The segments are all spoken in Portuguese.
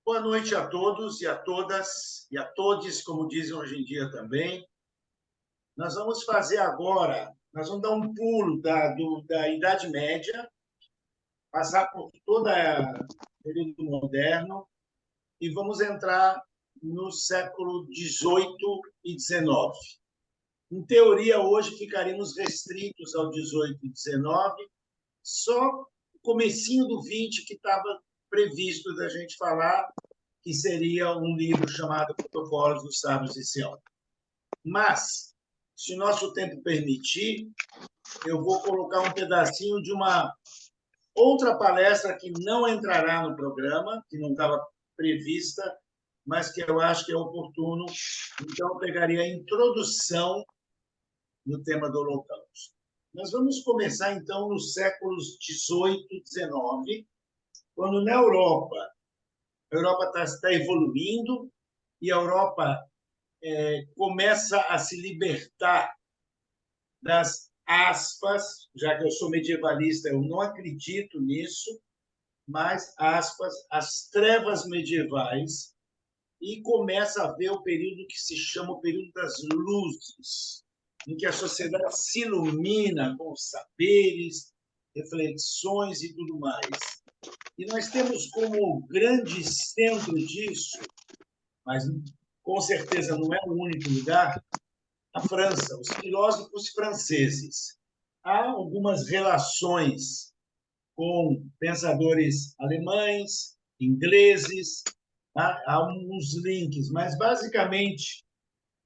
Boa noite a todos e a todas, e a todes, como dizem hoje em dia também. Nós vamos fazer agora, nós vamos dar um pulo da Idade Média, passar por todo o período moderno e vamos entrar no século XVIII e XIX. Em teoria, hoje ficaríamos restritos ao XVIII e XIX, só o comecinho do XX que estava previsto da gente falar, que seria um livro chamado Protocolos dos Sábios de Sião. Mas, se o nosso tempo permitir, eu vou colocar um pedacinho de uma outra palestra que não entrará no programa, que não estava prevista, mas que eu acho que é oportuno. Então, eu pegaria a introdução no tema do Holocausto. Nós vamos começar, então, nos séculos XVIII e XIX, quando na Europa, a Europa está evoluindo e a Europa começa a se libertar das aspas, já que eu sou medievalista, eu não acredito nisso, mas aspas, as trevas medievais, e começa a ver o período que se chama o período das luzes, em que a sociedade se ilumina com saberes, reflexões e tudo mais. E nós temos como grande centro disso, mas com certeza não é o único lugar, a França, os filósofos franceses. Há algumas relações com pensadores alemães, ingleses, há alguns links, mas basicamente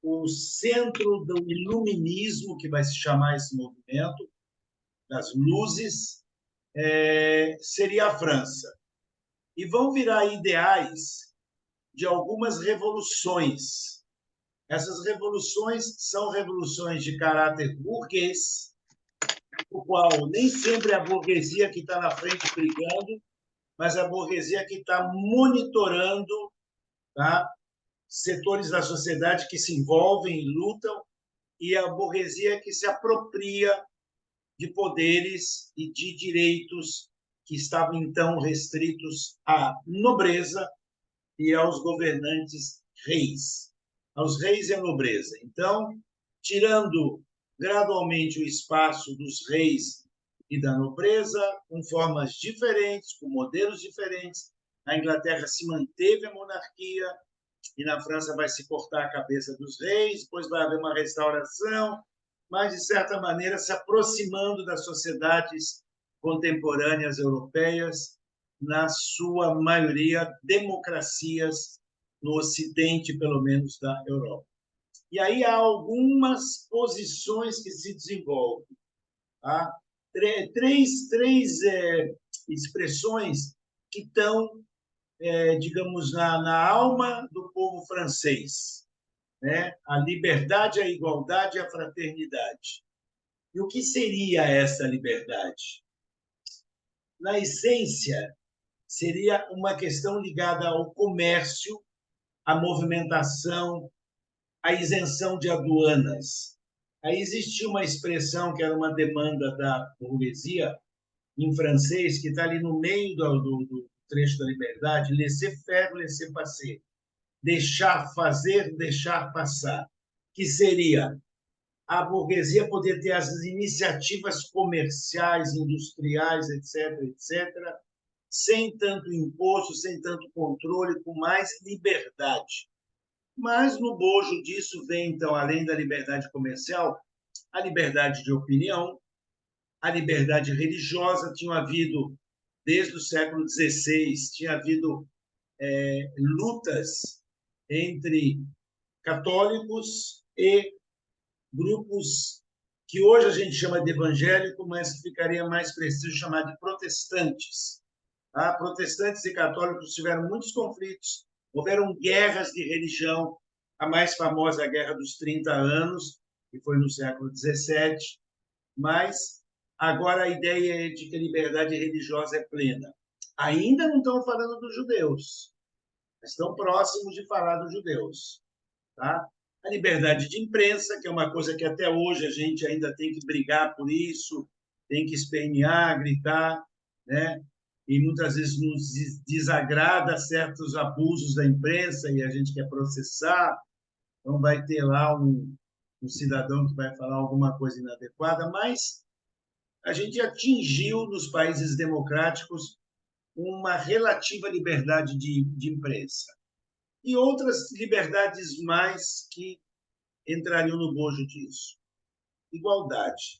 o centro do iluminismo, que vai se chamar esse movimento, das luzes, seria a França. E vão virar ideais de algumas revoluções. Essas revoluções são revoluções de caráter burguês, o qual nem sempre é a burguesia que está na frente brigando, mas a burguesia que está monitorando, tá, setores da sociedade que se envolvem e lutam, e a burguesia que se apropria de poderes e de direitos que estavam, então, restritos à nobreza e aos governantes reis, aos reis e à nobreza. Então, tirando gradualmente o espaço dos reis e da nobreza, com formas diferentes, com modelos diferentes. Na Inglaterra se manteve a monarquia, e na França vai se cortar a cabeça dos reis, depois vai haver uma restauração, mas, de certa maneira, se aproximando das sociedades contemporâneas europeias, na sua maioria, democracias no Ocidente, pelo menos, da Europa. E aí há algumas posições que se desenvolvem. Tá? Três expressões que estão, digamos, na alma do povo francês, né? A liberdade, a igualdade e a fraternidade. E o que seria essa liberdade? Na essência, seria uma questão ligada ao comércio, à movimentação, à isenção de aduanas. Aí existia uma expressão que era uma demanda da burguesia, em francês, que está ali no meio do trecho da liberdade, laissez-faire, laissez-passer. Deixar fazer, deixar passar. Que seria a burguesia poder ter as iniciativas comerciais, industriais, etc., etc., sem tanto imposto, sem tanto controle, com mais liberdade. Mas no bojo disso vem, então, além da liberdade comercial, a liberdade de opinião, a liberdade religiosa. Tinha havido, desde o século XVI, tinha havido lutas entre católicos e grupos que hoje a gente chama de evangélico, mas que ficaria mais preciso chamar de protestantes. Tá? Protestantes e católicos tiveram muitos conflitos, houveram guerras de religião, a mais famosa, a Guerra dos 30 Anos, que foi no século XVII, mas agora a ideia é de que a liberdade religiosa é plena. Ainda não estão falando dos judeus, mas estão próximos de falar dos judeus. Tá? A liberdade de imprensa, que é uma coisa que até hoje a gente ainda tem que brigar por isso, tem que espernear, gritar, né? e muitas vezes nos desagrada certos abusos da imprensa e a gente quer processar, então vai ter lá um cidadão que vai falar alguma coisa inadequada, mas a gente atingiu nos países democráticos uma relativa liberdade de imprensa e outras liberdades mais que entrariam no bojo disso. Igualdade.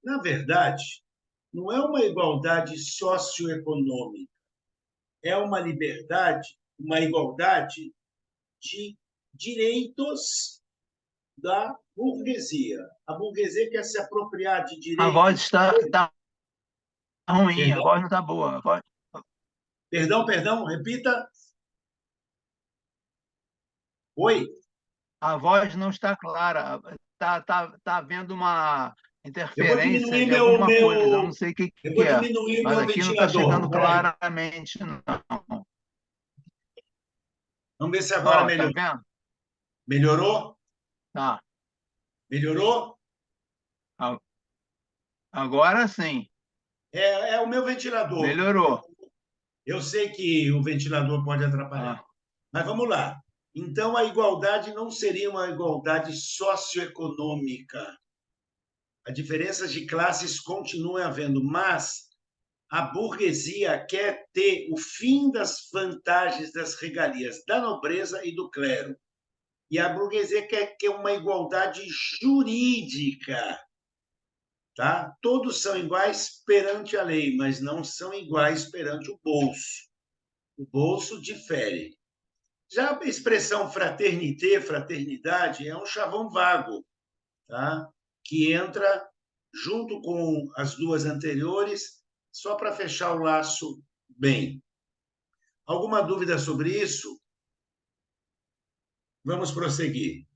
Na verdade, não é uma igualdade socioeconômica, é uma liberdade, uma igualdade de direitos da burguesia. A burguesia quer se apropriar de A voz direitos. está ruim, a Perdão, voz não está boa. perdão, repita. Oi, A voz não está clara. Tá havendo uma eu vou interferência diminuir de alguma coisa, eu não sei o eu que vou é. diminuir o Mas meu aqui não está chegando ventilador. Peraí, claramente, não. vamos ver se agora Ó, tá melhorou. vendo? Melhorou? Tá. Melhorou? A- Agora sim, É o meu ventilador. melhorou. Eu sei que o ventilador pode atrapalhar. Ah, Mas vamos lá. Então, a igualdade não seria uma igualdade socioeconômica. A diferença de classes continua havendo, mas a burguesia quer ter o fim das vantagens das regalias da nobreza e do clero. E a burguesia quer uma igualdade jurídica. Tá? Todos são iguais perante a lei, mas não são iguais perante o bolso. O bolso difere. Já a expressão fraternité, fraternidade, é um chavão vago, tá? Que entra junto com as duas anteriores, só para fechar o laço bem. Alguma dúvida sobre isso? Vamos prosseguir.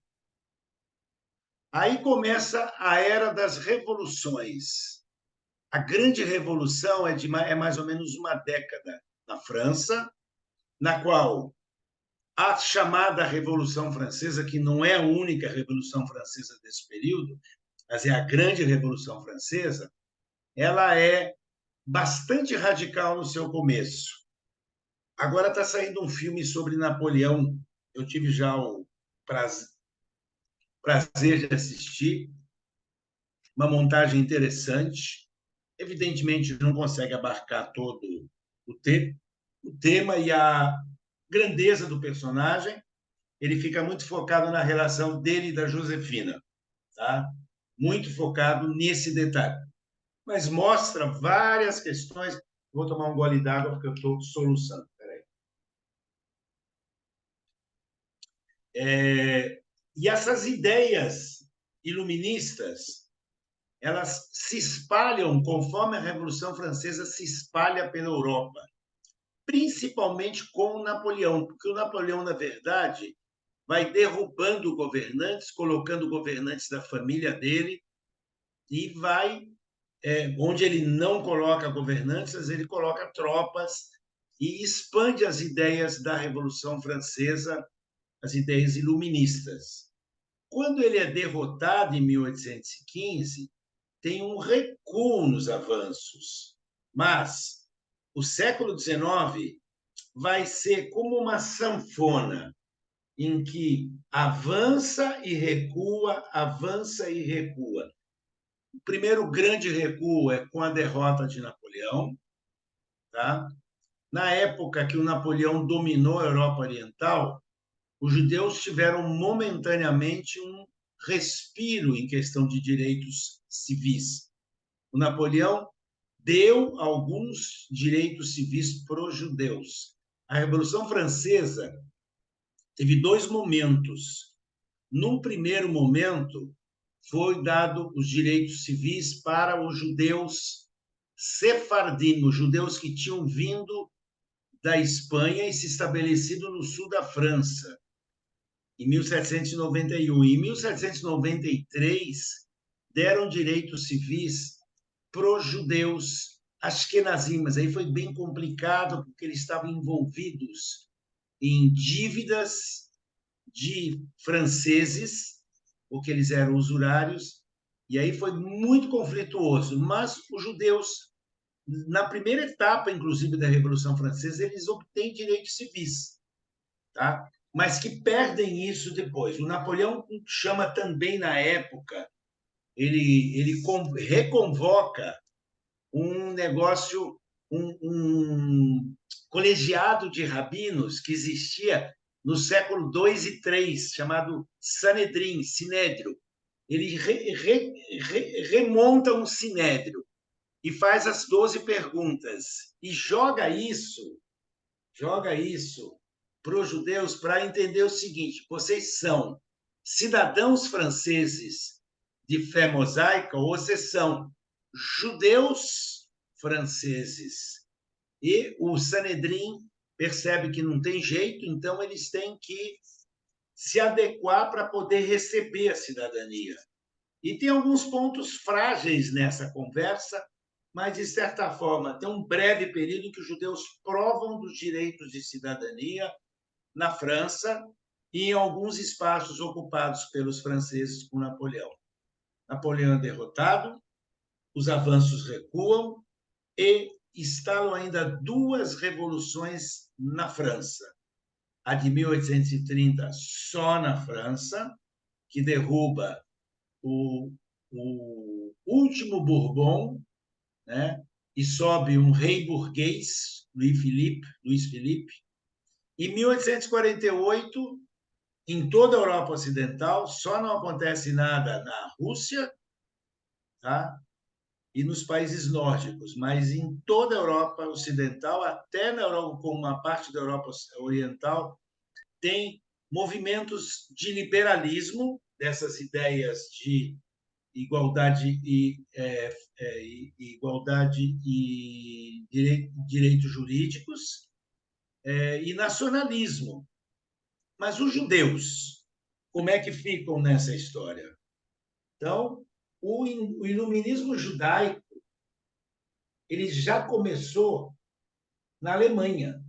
Aí começa a era das revoluções. A grande revolução é mais ou menos uma década na França, na qual a chamada Revolução Francesa, que não é a única Revolução Francesa desse período, mas é a grande Revolução Francesa, ela é bastante radical no seu começo. Agora está saindo um filme sobre Napoleão. Eu tive já o prazer de assistir. Uma montagem interessante. Evidentemente, não consegue abarcar todo o tema e a grandeza do personagem. Ele fica muito focado na relação dele e da Josefina, tá? Muito focado nesse detalhe. Mas mostra várias questões. Vou tomar um gole d'água porque eu estou soluçando. Peraí. E essas ideias iluministas, elas se espalham conforme a Revolução Francesa se espalha pela Europa, principalmente com o Napoleão, porque o Napoleão, na verdade, vai derrubando governantes, colocando governantes da família dele e vai, onde ele não coloca governantes, ele coloca tropas e expande as ideias da Revolução Francesa, as ideias iluministas. Quando ele é derrotado em 1815, tem um recuo nos avanços, mas o século XIX vai ser como uma sanfona, em que avança e recua, avança e recua. O primeiro grande recuo é com a derrota de Napoleão, tá? Na época que o Napoleão dominou a Europa Oriental, os judeus tiveram momentaneamente um respiro em questão de direitos civis. O Napoleão deu alguns direitos civis para os judeus. A Revolução Francesa teve dois momentos. Num primeiro momento, foi dado os direitos civis para os judeus sefardim, os judeus que tinham vindo da Espanha e se estabelecido no sul da França, em 1791. Em 1793, deram direitos civis para os judeus ashkenazim, mas aí foi bem complicado, porque eles estavam envolvidos em dívidas de franceses, porque eles eram usurários, e aí foi muito conflituoso. Mas os judeus na primeira etapa, inclusive, da Revolução Francesa, eles obtêm direitos civis, tá? Mas que perdem isso depois. O Napoleão chama também, na época, ele reconvoca um negócio, um colegiado de rabinos que existia no século II e III, chamado Sanedrim, Sinédrio. Ele remonta um sinédrio e faz as 12 perguntas e joga isso para os judeus para entender o seguinte: vocês são cidadãos franceses de fé mosaica ou vocês são judeus franceses? E o Sanedrim percebe que não tem jeito, então eles têm que se adequar para poder receber a cidadania. E tem alguns pontos frágeis nessa conversa, mas, de certa forma, tem um breve período em que os judeus provam dos direitos de cidadania na França e em alguns espaços ocupados pelos franceses por Napoleão. Napoleão é derrotado, os avanços recuam e instalam ainda 2 revoluções na França. A de 1830, só na França, que derruba o último Bourbon, né? E sobe um rei burguês, Luís Felipe. Em 1848, em toda a Europa Ocidental, só não acontece nada na Rússia, tá? E nos países nórdicos, mas em toda a Europa Ocidental, até na Europa, como uma parte da Europa Oriental, tem movimentos de liberalismo, dessas ideias de igualdade e direitos jurídicos e nacionalismo. Mas os judeus, como é que ficam nessa história? Então, o iluminismo judaico ele já começou na Alemanha,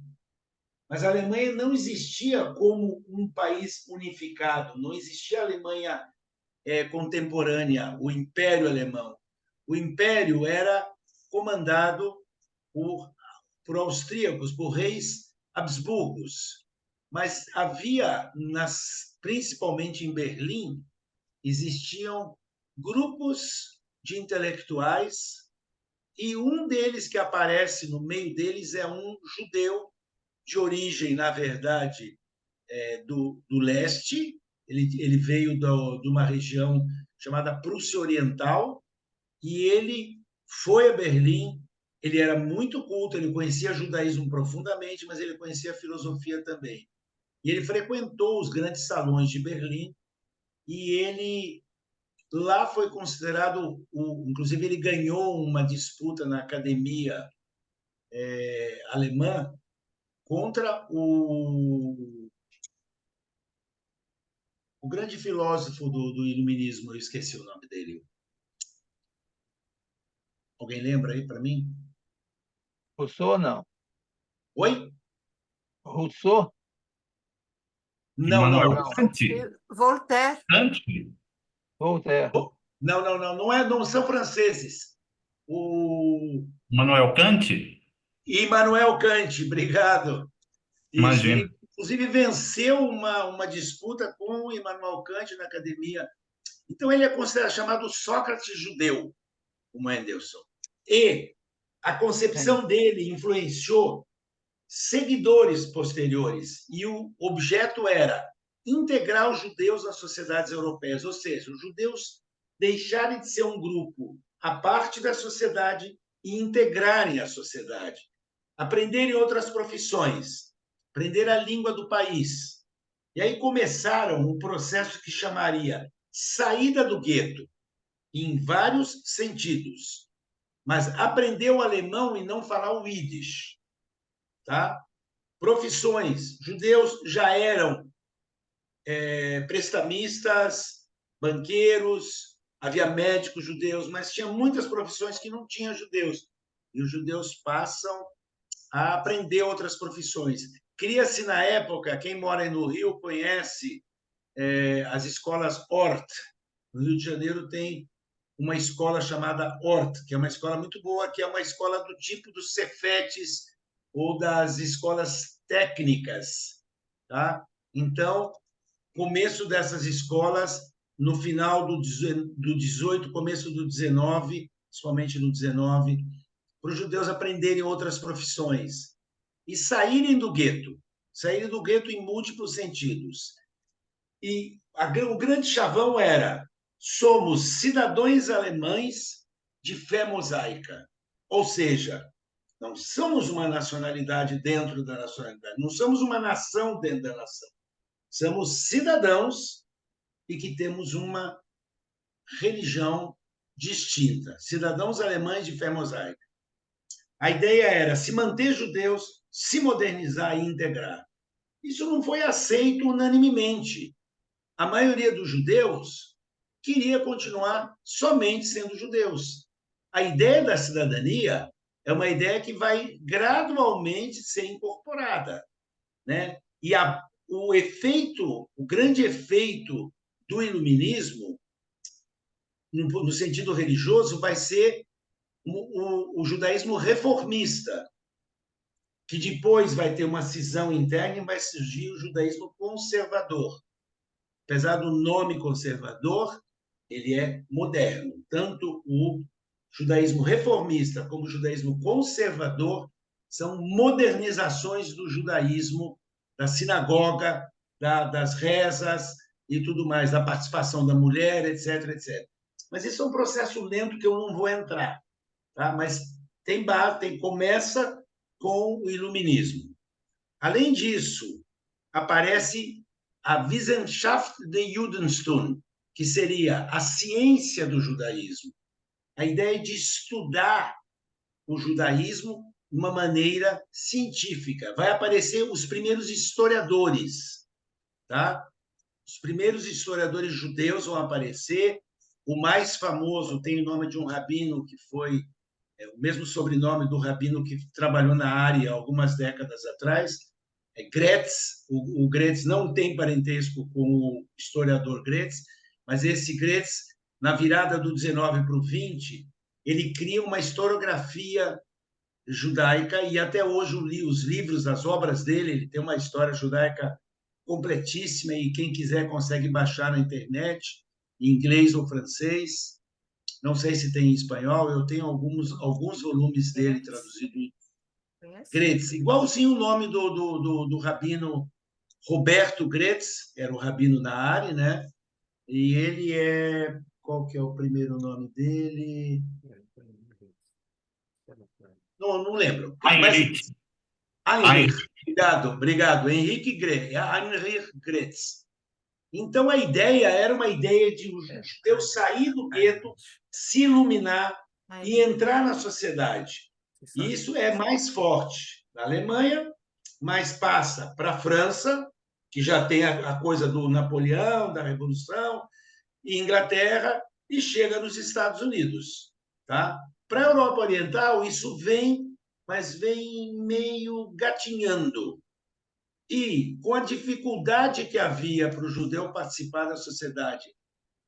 mas a Alemanha não existia como um país unificado, não existia a Alemanha contemporânea, o Império Alemão. O Império era comandado por austríacos, por reis habsburgos, mas havia, principalmente em Berlim, existiam grupos de intelectuais e um deles que aparece no meio deles é um judeu de origem, na verdade, do leste. Ele veio de uma região chamada Prússia Oriental e ele foi a Berlim. Ele era muito culto, ele conhecia judaísmo profundamente, mas ele conhecia a filosofia também. E ele frequentou os grandes salões de Berlim e ele lá foi considerado, inclusive ele ganhou uma disputa na academia alemã contra o grande filósofo do iluminismo, eu esqueci o nome dele. Alguém lembra aí para mim? Rousseau, não. Oi? Rousseau? Não, Immanuel não. Kant? Voltaire. Kant? Voltaire. Não são franceses. O Immanuel Kant? Immanuel Kant, obrigado. Isso, Imagina. ele, inclusive, venceu uma disputa com o Immanuel Kant na academia. Então, ele é considerado chamado Sócrates judeu, o Mendelssohn. E a concepção dele influenciou seguidores posteriores. E o objeto era integrar os judeus nas sociedades europeias, ou seja, os judeus deixarem de ser um grupo à parte da sociedade e integrarem a sociedade, aprenderem outras profissões, aprender a língua do país. E aí começaram um processo que chamaria saída do gueto, em vários sentidos, mas aprender o alemão e não falar o Yiddish. Tá? Profissões. Judeus já eram prestamistas, banqueiros, havia médicos judeus, mas tinha muitas profissões que não tinham judeus. E os judeus passam a aprender outras profissões. Cria-se na época, quem mora no Rio conhece as escolas Hort. No Rio de Janeiro tem uma escola chamada Ort, que é uma escola muito boa, que é uma escola do tipo dos Cefetes ou das escolas técnicas. Tá? Então, começo dessas escolas, no final do 18, começo do 19, principalmente no 19, para os judeus aprenderem outras profissões e saírem do gueto em múltiplos sentidos. E o grande chavão era: somos cidadãos alemães de fé mosaica, ou seja, não somos uma nacionalidade dentro da nacionalidade, não somos uma nação dentro da nação. Somos cidadãos e que temos uma religião distinta, cidadãos alemães de fé mosaica. A ideia era se manter judeus, se modernizar e integrar. Isso não foi aceito unanimemente. A maioria dos judeus queria continuar somente sendo judeus. A ideia da cidadania é uma ideia que vai gradualmente ser incorporada, né? E o grande efeito do iluminismo, no sentido religioso, vai ser o judaísmo reformista, que depois vai ter uma cisão interna e vai surgir o judaísmo conservador. Apesar do nome conservador, ele é moderno. Tanto o judaísmo reformista como o judaísmo conservador são modernizações do judaísmo, da sinagoga, das rezas e tudo mais, da participação da mulher, etc, etc. Mas isso é um processo lento que eu não vou entrar, tá? Mas tem base, começa com o iluminismo. Além disso, aparece a Wissenschaft des Judentums, que seria a ciência do judaísmo. A ideia de estudar o judaísmo de uma maneira científica. Vai aparecer os primeiros historiadores, tá? Os primeiros historiadores judeus vão aparecer. O mais famoso tem o nome de um rabino que foi o mesmo sobrenome do rabino que trabalhou na área algumas décadas atrás, Gretz. O Gretz não tem parentesco com o historiador Gretz, mas esse Gretz, na virada do 19 para o 20, ele cria uma historiografia judaica e até hoje os livros, as obras dele, ele tem uma história judaica completíssima e quem quiser consegue baixar na internet, em inglês ou francês. Não sei se tem em espanhol, eu tenho alguns volumes dele traduzidos em Gretz, igualzinho o nome do rabino Roberto Gretz, era o rabino na área, né? E ele é... Qual que é o primeiro nome dele? Não lembro. Heinrich. Obrigado. Henrique Gretz. Heinrich Gretz. Então, a ideia era uma ideia de o judeu sair do gueto, se iluminar e entrar na sociedade. E isso é mais forte na Alemanha, mas passa para a França, que já tem a coisa do Napoleão, da Revolução, e Inglaterra, e chega nos Estados Unidos. Tá? Para a Europa Oriental, isso vem, mas vem meio gatinhando. E com a dificuldade que havia para o judeu participar da sociedade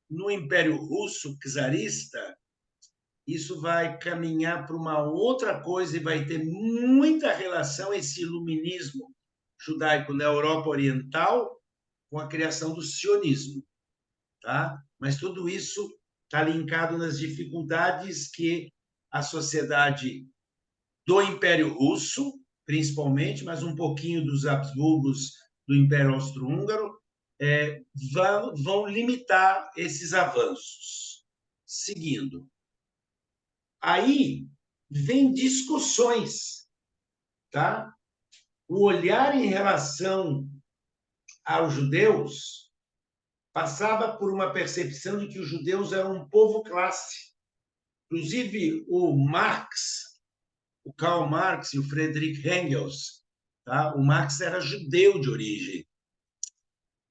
no Império Russo czarista, isso vai caminhar para uma outra coisa e vai ter muita relação esse iluminismo judaico na Europa Oriental com a criação do sionismo, tá? Mas tudo isso está linkado nas dificuldades que a sociedade do Império Russo, principalmente, mas um pouquinho dos Habsburgos do Império Austro-Húngaro, vão limitar esses avanços. Seguindo. Aí vem discussões, tá? O olhar em relação aos judeus passava por uma percepção de que os judeus eram um povo classe. Inclusive, o Karl Marx e o Friedrich Engels, tá? O Marx era judeu de origem.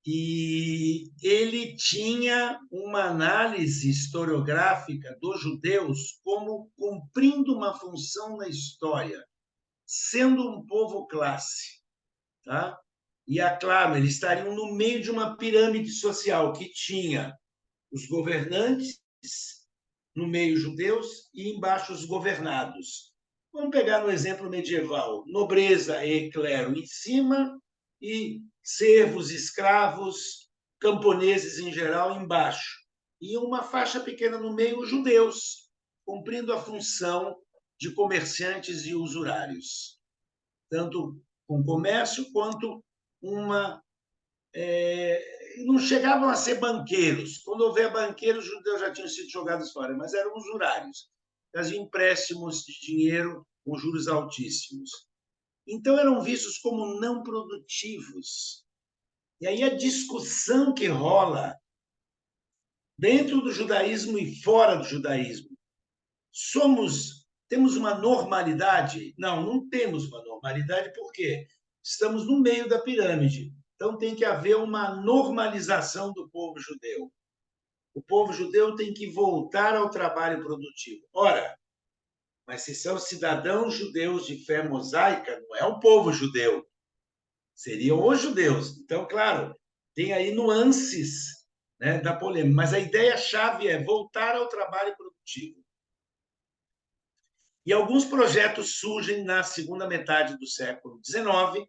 E ele tinha uma análise historiográfica dos judeus como cumprindo uma função na história, sendo um povo classe. Tá? E, é claro, eles estariam no meio de uma pirâmide social que tinha os governantes, no meio judeus e embaixo os governados. Vamos pegar no exemplo medieval: nobreza e clero em cima e servos, escravos, camponeses em geral embaixo. E uma faixa pequena no meio, os judeus, cumprindo a função de comerciantes e usurários, tanto com comércio quanto uma. Não chegavam a ser banqueiros. Quando houver banqueiros, os judeus já tinham sido jogados fora, mas eram usurários. Faziam empréstimos de dinheiro com juros altíssimos. Então, eram vistos como não produtivos. E aí a discussão que rola dentro do judaísmo e fora do judaísmo. Temos uma normalidade? Não, não temos uma normalidade, porque estamos no meio da pirâmide. Então, tem que haver uma normalização do povo judeu. O povo judeu tem que voltar ao trabalho produtivo. Ora, mas se são cidadãos judeus de fé mosaica, não é o povo judeu, seriam os judeus. Então, claro, tem aí nuances, né, da polêmica, mas a ideia-chave é voltar ao trabalho produtivo. E alguns projetos surgem na segunda metade do século XIX.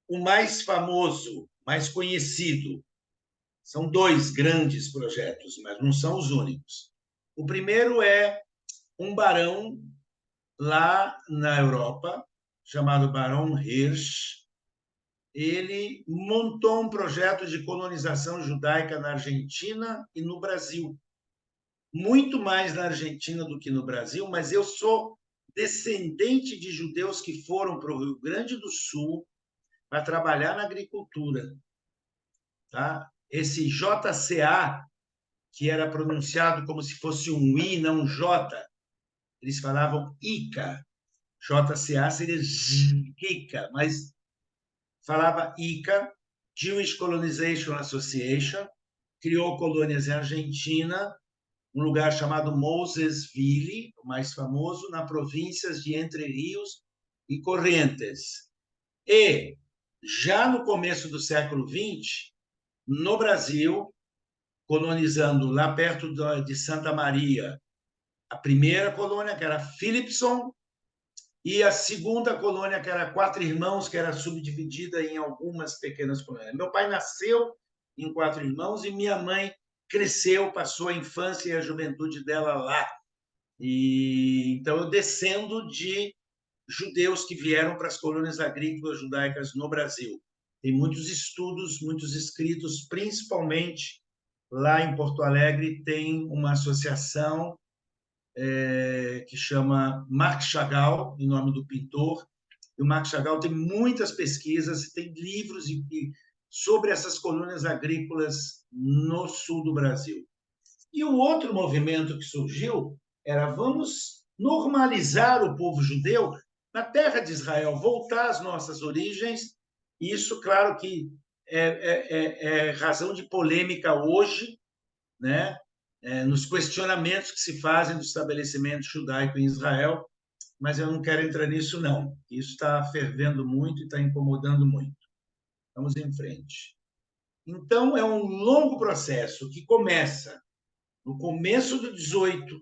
O mais famoso, mais conhecido, são dois grandes projetos, mas não são os únicos. O primeiro é um barão lá na Europa, chamado Barão Hirsch. Ele montou um projeto de colonização judaica na Argentina e no Brasil. Muito mais na Argentina do que no Brasil, mas eu sou descendente de judeus que foram para o Rio Grande do Sul para trabalhar na agricultura. Tá? Esse JCA, que era pronunciado como se fosse um I, não um J, eles falavam ICA. JCA seria Jica, mas falava ICA, Jewish Colonization Association, criou colônias em Argentina, um lugar chamado Mosesville, o mais famoso, na províncias de Entre Rios e Corrientes. E, já no começo do século XX, no Brasil, colonizando lá perto de Santa Maria, a primeira colônia, que era Philipson, e a segunda colônia, que era Quatro Irmãos, que era subdividida em algumas pequenas colônias. Meu pai nasceu em Quatro Irmãos e minha mãe cresceu, passou a infância e a juventude dela lá. E então eu descendo de judeus que vieram para as colônias agrícolas judaicas no Brasil. Tem muitos estudos, muitos escritos, principalmente lá em Porto Alegre tem uma associação que chama Marc Chagall, em nome do pintor. E o Marc Chagall tem muitas pesquisas, tem livros sobre essas colônias agrícolas no sul do Brasil. E o outro movimento que surgiu era: vamos normalizar o povo judeu na terra de Israel, voltar às nossas origens. Isso, claro, que é razão de polêmica hoje, né? Nos questionamentos que se fazem do estabelecimento judaico em Israel, mas eu não quero entrar nisso, não. Isso está fervendo muito e está incomodando muito. Vamos em frente. Então, é um longo processo que começa no começo do 18,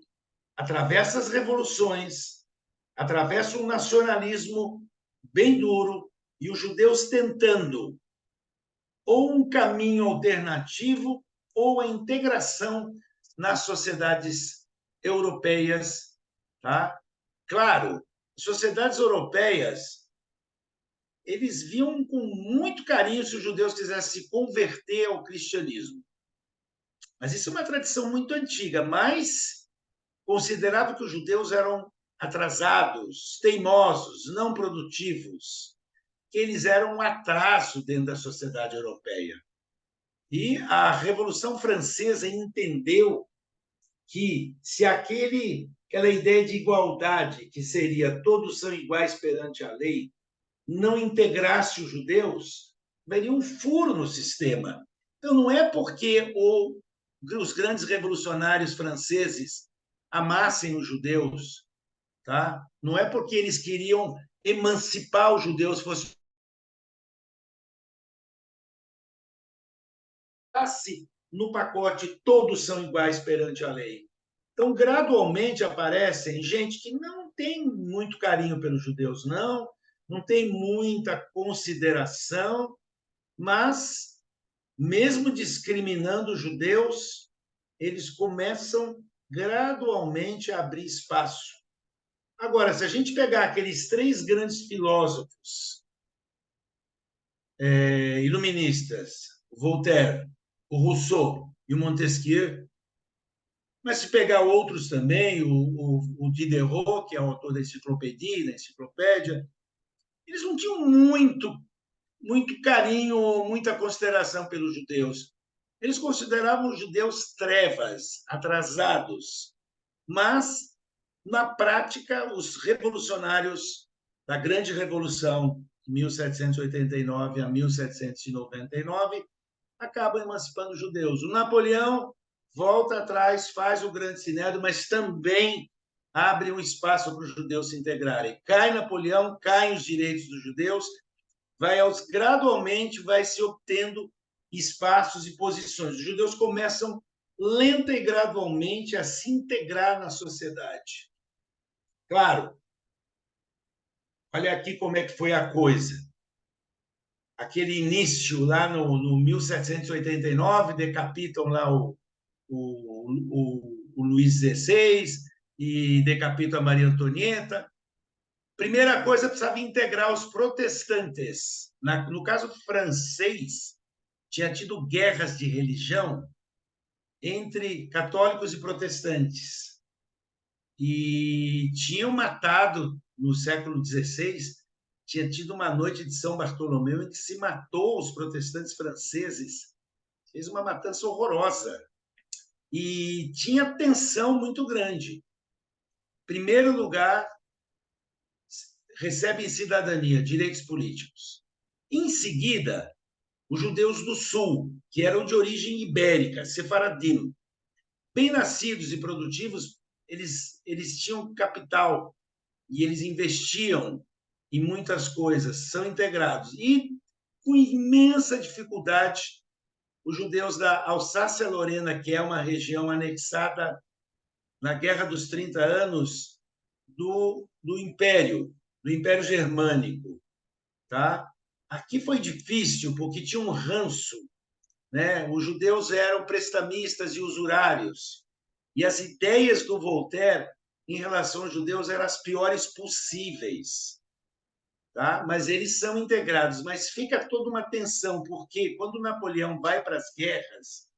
atravessa as revoluções, atravessa um nacionalismo bem duro e os judeus tentando ou um caminho alternativo ou a integração nas sociedades europeias. Tá? Claro, sociedades europeias, eles viam com muito carinho se os judeus quisessem se converter ao cristianismo. Mas isso é uma tradição muito antiga, mas considerava que os judeus eram atrasados, teimosos, não produtivos, que eles eram um atraso dentro da sociedade europeia. E a Revolução Francesa entendeu que se aquela ideia de igualdade, que seria todos são iguais perante a lei, não integrasse os judeus, haveria um furo no sistema. Então, não é porque os grandes revolucionários franceses amassem os judeus, tá? Não é porque eles queriam emancipar os judeus, fosse no pacote todos são iguais perante a lei. Então, gradualmente aparecem gente que não tem muito carinho pelos judeus, não tem muita consideração, mas, mesmo discriminando os judeus, eles começam gradualmente a abrir espaço. Agora, se a gente pegar aqueles 3 grandes filósofos iluministas, Voltaire, o Rousseau e o Montesquieu, mas se pegar outros também, o Diderot, que é o autor da enciclopédia, eles não tinham muito carinho, muita consideração pelos judeus. Eles consideravam os judeus trevas, atrasados, mas, na prática, os revolucionários da Grande Revolução, de 1789 a 1799, acabam emancipando os judeus. O Napoleão volta atrás, faz o Grande Sinédrio, mas também abre um espaço para os judeus se integrarem. Cai Napoleão, caem os direitos dos judeus, gradualmente vai se obtendo espaços e posições. Os judeus começam lenta e gradualmente a se integrar na sociedade. Claro, olha aqui como é que foi a coisa. Aquele início lá no 1789, decapitam lá o Luís XVI e decapitam a Maria Antonieta. Primeira coisa, precisava integrar os protestantes. No caso francês, tinha tido guerras de religião entre católicos e protestantes. E tinham matado, no século XVI, tinha tido uma noite de São Bartolomeu em que se matou os protestantes franceses. Fez uma matança horrorosa. E tinha tensão muito grande. Em primeiro lugar, recebem cidadania, direitos políticos. Em seguida, os judeus do Sul, que eram de origem ibérica, sefaradim, bem nascidos e produtivos, eles tinham capital e eles investiam em muitas coisas, são integrados. E, com imensa dificuldade, os judeus da Alsácia-Lorena, que é uma região anexada na Guerra dos 30 Anos do Império Germânico. Tá? Aqui foi difícil, porque tinha um ranço. Né? Os judeus eram prestamistas e usurários. E as ideias do Voltaire em relação aos judeus eram as piores possíveis. Tá? Mas eles são integrados. Mas fica toda uma tensão, porque quando Napoleão vai para as guerras,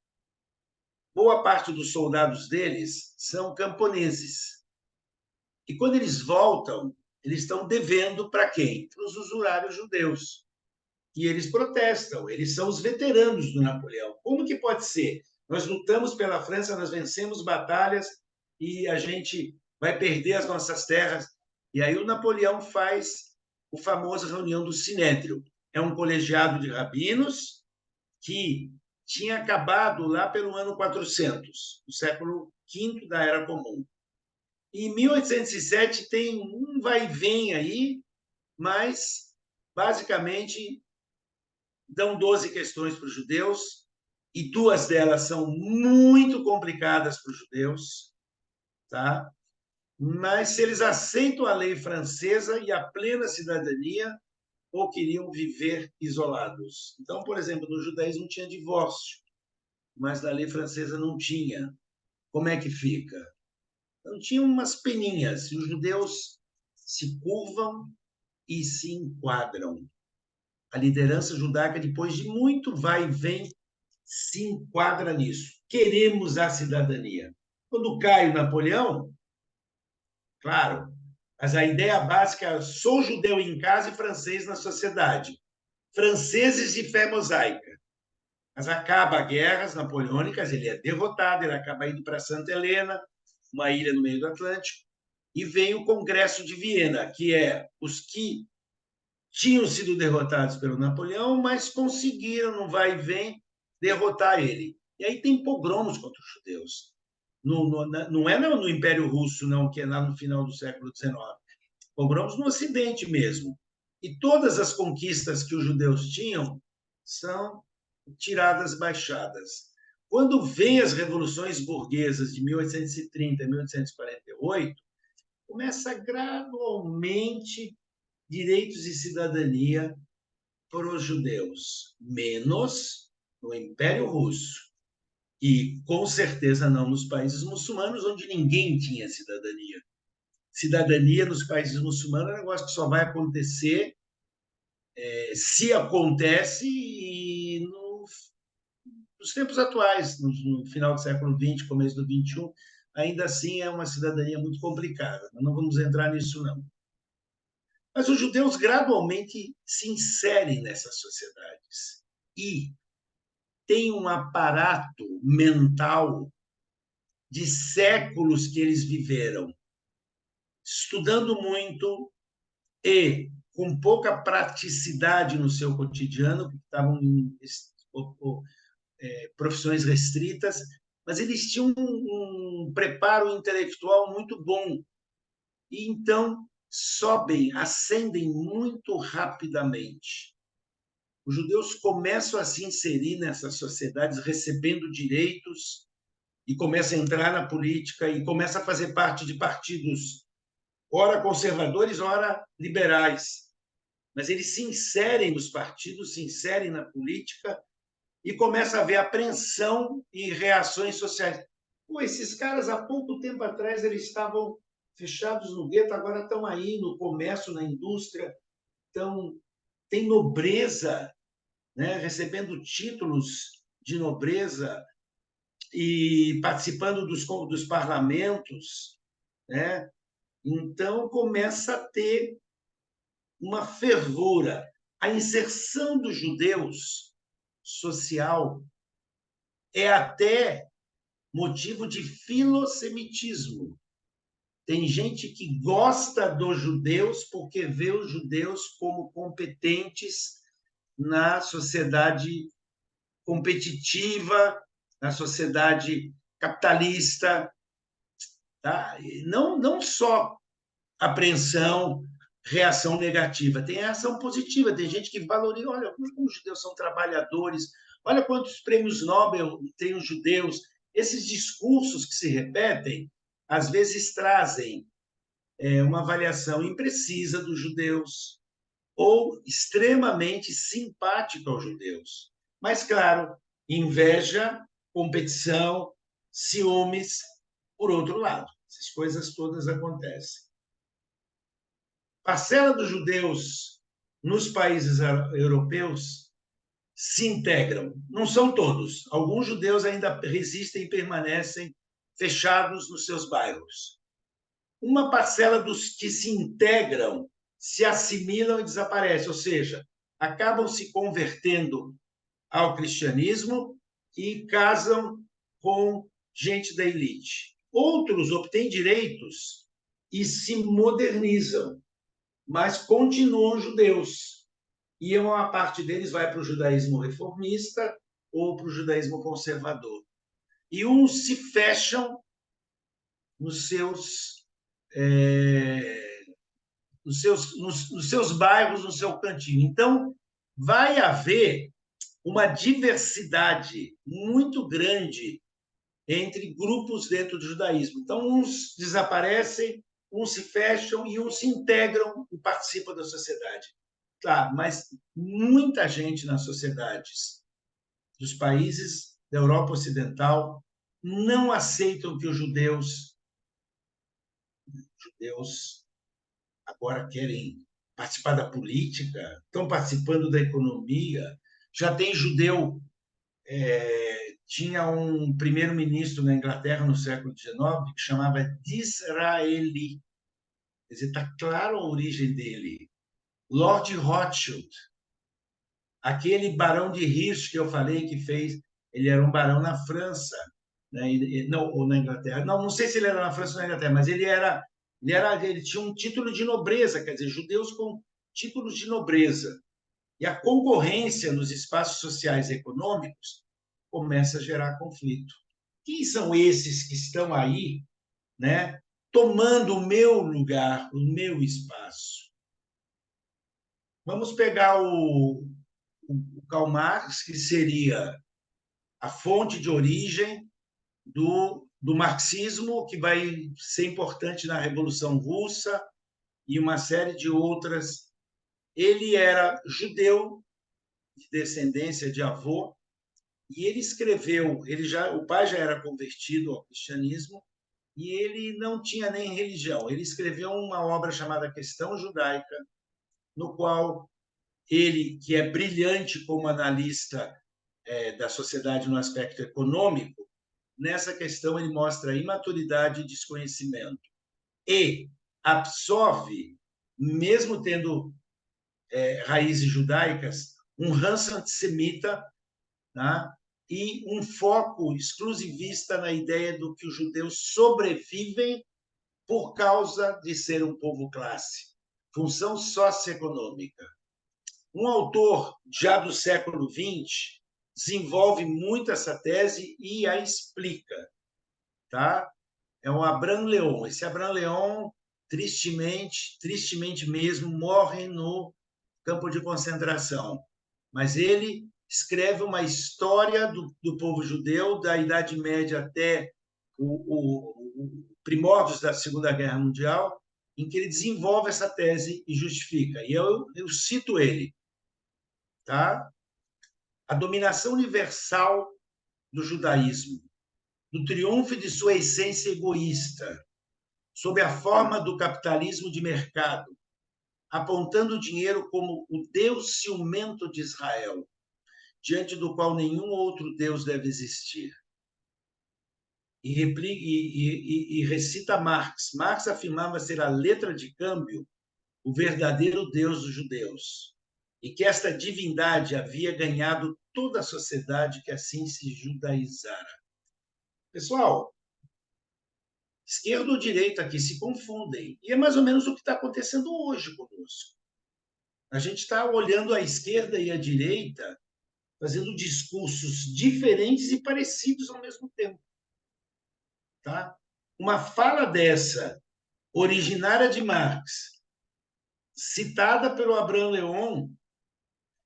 boa parte dos soldados deles são camponeses. E quando eles voltam, eles estão devendo para quem? Para os usurários judeus. E eles protestam, eles são os veteranos do Napoleão. Como que pode ser? Nós lutamos pela França, nós vencemos batalhas e a gente vai perder as nossas terras. E aí o Napoleão faz a famosa reunião do Sinédrio. É um colegiado de rabinos que tinha acabado lá pelo ano 400, no século V da Era Comum. E em 1807 tem um vai e vem aí, mas, basicamente, dão 12 questões para os judeus, e 2 delas são muito complicadas para os judeus, tá? Mas se eles aceitam a lei francesa e a plena cidadania, ou queriam viver isolados. Então, por exemplo, no judaísmo tinha divórcio, mas na lei francesa não tinha. Como é que fica? Então, tinha umas peninhas, e os judeus se curvam e se enquadram. A liderança judaica, depois de muito vai e vem, se enquadra nisso. Queremos a cidadania. Quando cai o Napoleão, claro, mas a ideia básica é: sou judeu em casa e francês na sociedade. Franceses de fé mosaica. Mas acaba a guerras napoleônicas, ele é derrotado, ele acaba indo para Santa Helena, uma ilha no meio do Atlântico, e vem o Congresso de Viena, que é os que tinham sido derrotados pelo Napoleão, mas conseguiram, no vai e vem, derrotar ele. E aí tem pogromos contra os judeus. Não é no Império Russo, não, que é lá no final do século XIX. Pogromos no Ocidente mesmo. E todas as conquistas que os judeus tinham são tiradas, baixadas. Quando vem as revoluções burguesas de 1830 e 1848, começa gradualmente direitos e cidadania para os judeus, menos no Império Russo. E, com certeza, não nos países muçulmanos, onde ninguém tinha cidadania. Cidadania nos países muçulmanos é um negócio que só vai acontecer, se acontece, e nos tempos atuais, no final do século XX, começo do XXI, ainda assim é uma cidadania muito complicada. Não vamos entrar nisso, não. Mas os judeus gradualmente se inserem nessas sociedades e têm um aparato mental de séculos que eles viveram, estudando muito e com pouca praticidade no seu cotidiano, porque estavam em profissões restritas, mas eles tinham um preparo intelectual muito bom. E então sobem, ascendem muito rapidamente. Os judeus começam a se inserir nessas sociedades, recebendo direitos, e começam a entrar na política, e começam a fazer parte de partidos, ora conservadores, ora liberais. Mas eles se inserem nos partidos, se inserem na política, e começa a haver apreensão e reações sociais. Pô, esses caras, há pouco tempo atrás, eles estavam fechados no gueto, agora estão aí no comércio, na indústria, tem nobreza, né, recebendo títulos de nobreza e participando dos parlamentos, né? Então começa a ter uma fervura. A inserção dos judeus social é até motivo de filosemitismo. Tem gente que gosta dos judeus porque vê os judeus como competentes na sociedade competitiva, na sociedade capitalista, tá? Não só apreensão, reação negativa, tem reação positiva, tem gente que valoriza, olha como os judeus são trabalhadores, olha quantos prêmios Nobel tem os judeus. Esses discursos que se repetem, às vezes trazem uma avaliação imprecisa dos judeus ou extremamente simpática aos judeus. Mas, claro, inveja, competição, ciúmes, por outro lado. Essas coisas todas acontecem. Parcela dos judeus nos países europeus se integram. Não são todos. Alguns judeus ainda resistem e permanecem fechados nos seus bairros. Uma parcela dos que se integram se assimilam e desaparecem, ou seja, acabam se convertendo ao cristianismo e casam com gente da elite. Outros obtêm direitos e se modernizam, mas continuam judeus. E uma parte deles vai para o judaísmo reformista ou para o judaísmo conservador. E uns se fecham nos seus nos seus bairros, no seu cantinho. Então, vai haver uma diversidade muito grande entre grupos dentro do judaísmo. Então, uns desaparecem, uns se fecham e uns se integram e participam da sociedade. Claro, mas muita gente nas sociedades dos países da Europa Ocidental não aceitam que os judeus agora querem participar da política, estão participando da economia. Já tem judeu, tinha um primeiro-ministro na Inglaterra no século XIX que chamava Disraeli. Quer dizer, está claro a origem dele. Lord Rothschild, aquele barão de Hirsch que eu falei que fez, ele era um barão na França, né? Não, ou na Inglaterra. Não sei se ele era na França ou na Inglaterra, mas ele tinha um título de nobreza, quer dizer, judeus com títulos de nobreza. E a concorrência nos espaços sociais e econômicos começa a gerar conflito. Quem são esses que estão aí, né, tomando o meu lugar, o meu espaço? Vamos pegar o Karl Marx, que seria a fonte de origem do marxismo, que vai ser importante na Revolução Russa e uma série de outras. Ele era judeu, de descendência de avô, e ele escreveu, o pai já era convertido ao cristianismo, e ele não tinha nem religião. Ele escreveu uma obra chamada Questão Judaica, no qual ele, que é brilhante como analista da sociedade no aspecto econômico, nessa questão ele mostra imaturidade e desconhecimento. E absorve, mesmo tendo raízes judaicas, um ranço antissemita, tá? E um foco exclusivista na ideia do que os judeus sobrevivem por causa de ser um povo classe, função socioeconômica. Um autor já do século XX desenvolve muito essa tese e a explica. Tá? É o Abraham Leon. Esse Abraham Leon, tristemente mesmo, morre no campo de concentração. Mas ele escreve uma história do povo judeu, da Idade Média até o primórdios da Segunda Guerra Mundial, em que ele desenvolve essa tese e justifica. E eu cito ele. Tá? A dominação universal do judaísmo, do triunfo de sua essência egoísta, sob a forma do capitalismo de mercado, apontando o dinheiro como o Deus ciumento de Israel, diante do qual nenhum outro Deus deve existir. E recita Marx. Marx afirmava ser a letra de câmbio o verdadeiro Deus dos judeus, e que esta divindade havia ganhado toda a sociedade que assim se judaizara. Pessoal, esquerda ou direita aqui se confundem, e é mais ou menos o que está acontecendo hoje conosco. A gente está olhando a esquerda e a direita, fazendo discursos diferentes e parecidos ao mesmo tempo. Tá? Uma fala dessa, originária de Marx, citada pelo Abraham Leon,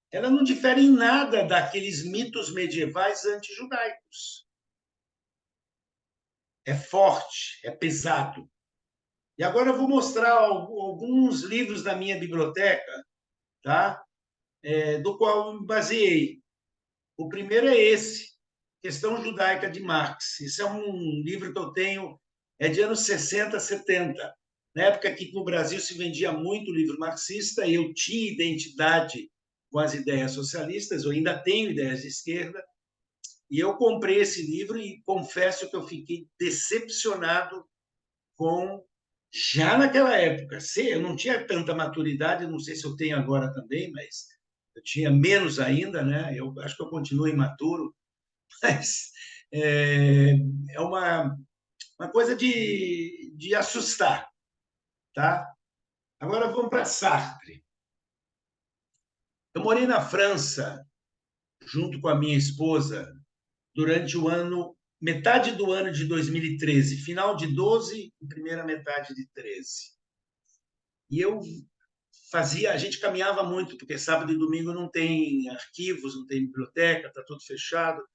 ela não difere em nada daqueles mitos medievais antijudaicos. É forte, é pesado. E agora eu vou mostrar alguns livros da minha biblioteca, tá? Do qual eu me baseei. O primeiro é esse, Questão Judaica de Marx. Isso é um livro que eu tenho, é de anos 60, 70. Na época que no Brasil se vendia muito livro marxista, eu tinha identidade com as ideias socialistas, eu ainda tenho ideias de esquerda, e eu comprei esse livro e confesso que eu fiquei decepcionado com, já naquela época. Eu não tinha tanta maturidade, não sei se eu tenho agora também, mas eu tinha menos ainda, né? Eu acho que eu continuo imaturo, mas é uma coisa de assustar, tá? Agora vamos para Sartre. Eu morei na França, junto com a minha esposa, durante metade do ano de 2013, final de 12 e primeira metade de 13. E a gente caminhava muito, porque sábado e domingo não tem arquivos, não tem biblioteca, está tudo fechado.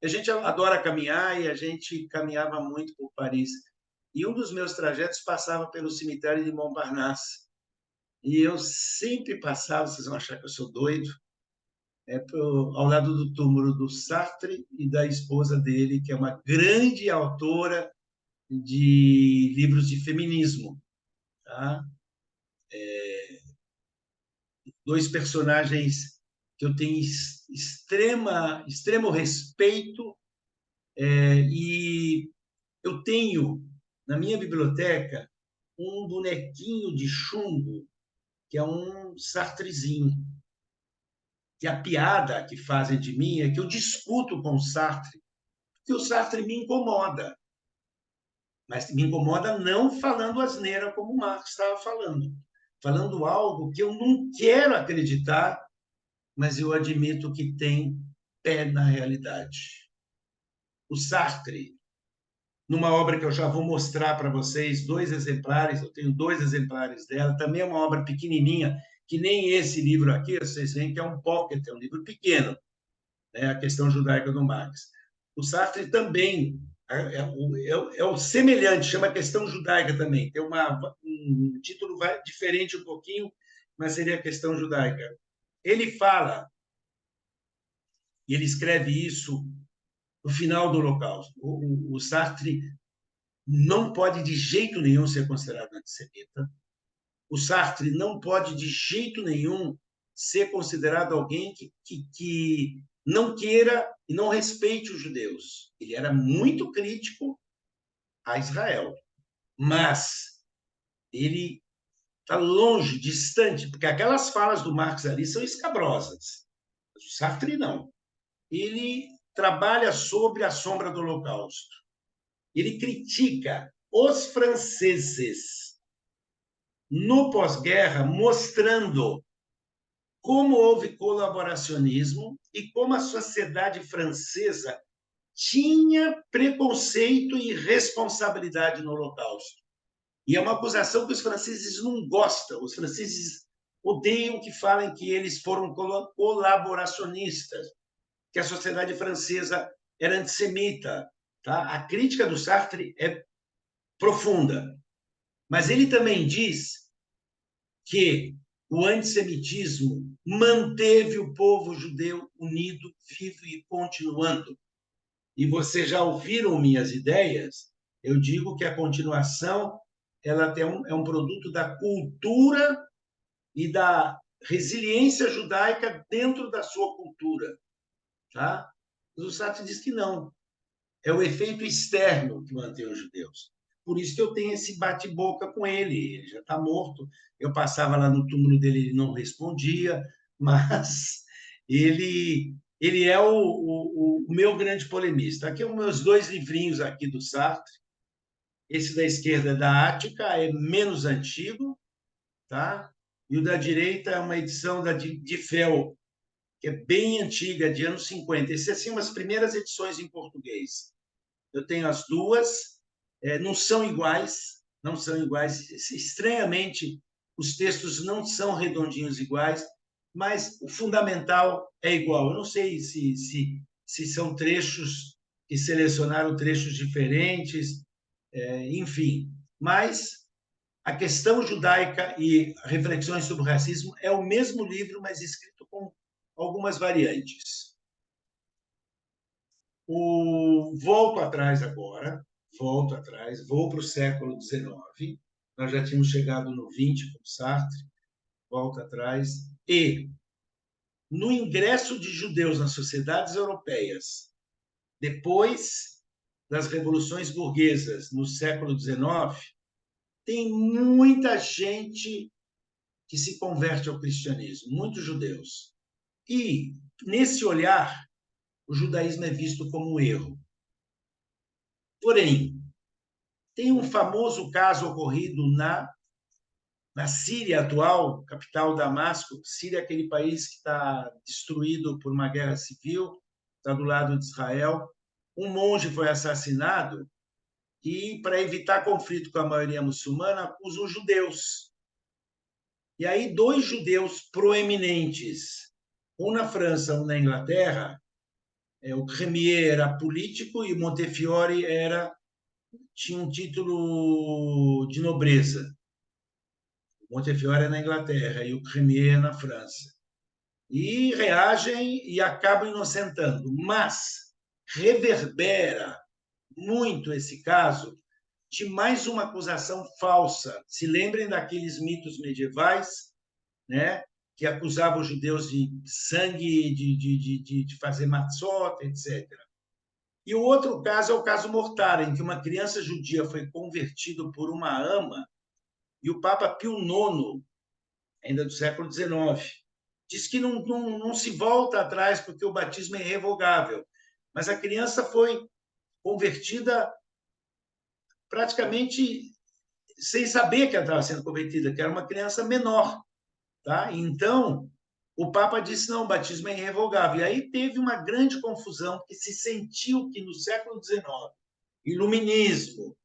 A gente adora caminhar e a gente caminhava muito por Paris. E um dos meus trajetos passava pelo cemitério de Montparnasse. E eu sempre passava, vocês vão achar que eu sou doido, ao lado do túmulo do Sartre e da esposa dele, que é uma grande autora de livros de feminismo. Tá? Dois personagens que eu tenho extremo respeito, e eu tenho na minha biblioteca um bonequinho de chumbo, que é um Sartrezinho. E a piada que fazem de mim é que eu discuto com o Sartre, porque o Sartre me incomoda. Mas me incomoda não falando asneira como o Marx estava falando algo que eu não quero acreditar, mas eu admito que tem pé na realidade. O Sartre, numa obra que eu já vou mostrar para vocês, 2 exemplares, eu tenho 2 exemplares dela, também é uma obra pequenininha, que nem esse livro aqui, vocês veem que é um pocket, é um livro pequeno, né? A Questão Judaica do Marx. o Sartre também é o semelhante, chama Questão Judaica também. Tem um título diferente um pouquinho, mas seria a Questão Judaica. Ele fala, e ele escreve isso no final do Holocausto. O Sartre não pode de jeito nenhum ser considerado antissemita. O Sartre não pode de jeito nenhum ser considerado alguém que não queira e não respeite os judeus. Ele era muito crítico a Israel, mas ele está longe, distante, porque aquelas falas do Marx ali são escabrosas. O Sartre não. Ele trabalha sobre a sombra do Holocausto. Ele critica os franceses no pós-guerra, mostrando como houve colaboracionismo e como a sociedade francesa tinha preconceito e responsabilidade no Holocausto. E é uma acusação que os franceses não gostam. Os franceses odeiam que falem que eles foram colaboracionistas, que a sociedade francesa era antissemita. Tá? A crítica do Sartre é profunda. Mas ele também diz que o antissemitismo manteve o povo judeu unido, vivo e continuando. E vocês já ouviram minhas ideias? Eu digo que a continuação ela é um produto da cultura e da resiliência judaica dentro da sua cultura. Tá? Mas o Sartre diz que não. É o efeito externo que mantém os judeus. Por isso que eu tenho esse bate-boca com ele. Ele já está morto. Eu passava lá no túmulo dele, ele não respondia, mas ele é o meu grande polemista. Aqui são meus 2 livrinhos aqui do Sartre. Esse da esquerda da Ática é menos antigo, tá? E o da direita é uma edição de Fel, que é bem antiga, de anos 50. Essas assim, umas primeiras edições em português. Eu tenho as duas, não são iguais, não são iguais. Estranhamente, os textos não são redondinhos iguais, mas o fundamental é igual. Eu não sei se são trechos que selecionaram trechos diferentes, enfim. Mas a questão judaica e reflexões sobre o racismo é o mesmo livro, mas escrito com algumas variantes. Volto atrás agora, vou para o século XIX, nós já tínhamos chegado no XX com Sartre, volto atrás, e no ingresso de judeus nas sociedades europeias, depois das revoluções burguesas no século XIX, tem muita gente que se converte ao cristianismo, muitos judeus. E, nesse olhar, o judaísmo é visto como um erro. Porém, tem um famoso caso ocorrido na Síria atual, capital Damasco. Síria é aquele país que está destruído por uma guerra civil, está do lado de Israel. Um monge foi assassinado e, para evitar conflito com a maioria muçulmana, acusa os judeus. E aí, 2 judeus proeminentes, um na França, um na Inglaterra, o Crémier era político e o Montefiore tinha um título de nobreza. O Montefiore é na Inglaterra e o Crémier na França. E reagem e acabam inocentando. Mas reverbera muito esse caso de mais uma acusação falsa. Se lembrem daqueles mitos medievais, né, que acusavam os judeus de sangue, de fazer matzot, etc. E o outro caso é o caso Mortara, em que uma criança judia foi convertida por uma ama e o Papa Pio IX, ainda do século XIX, diz que não se volta atrás porque o batismo é irrevogável. Mas a criança foi convertida praticamente sem saber que ela estava sendo convertida, que era uma criança menor. Tá? Então, o Papa disse, não, o batismo é irrevogável. E aí teve uma grande confusão, porque se sentiu que no século XIX, iluminismo,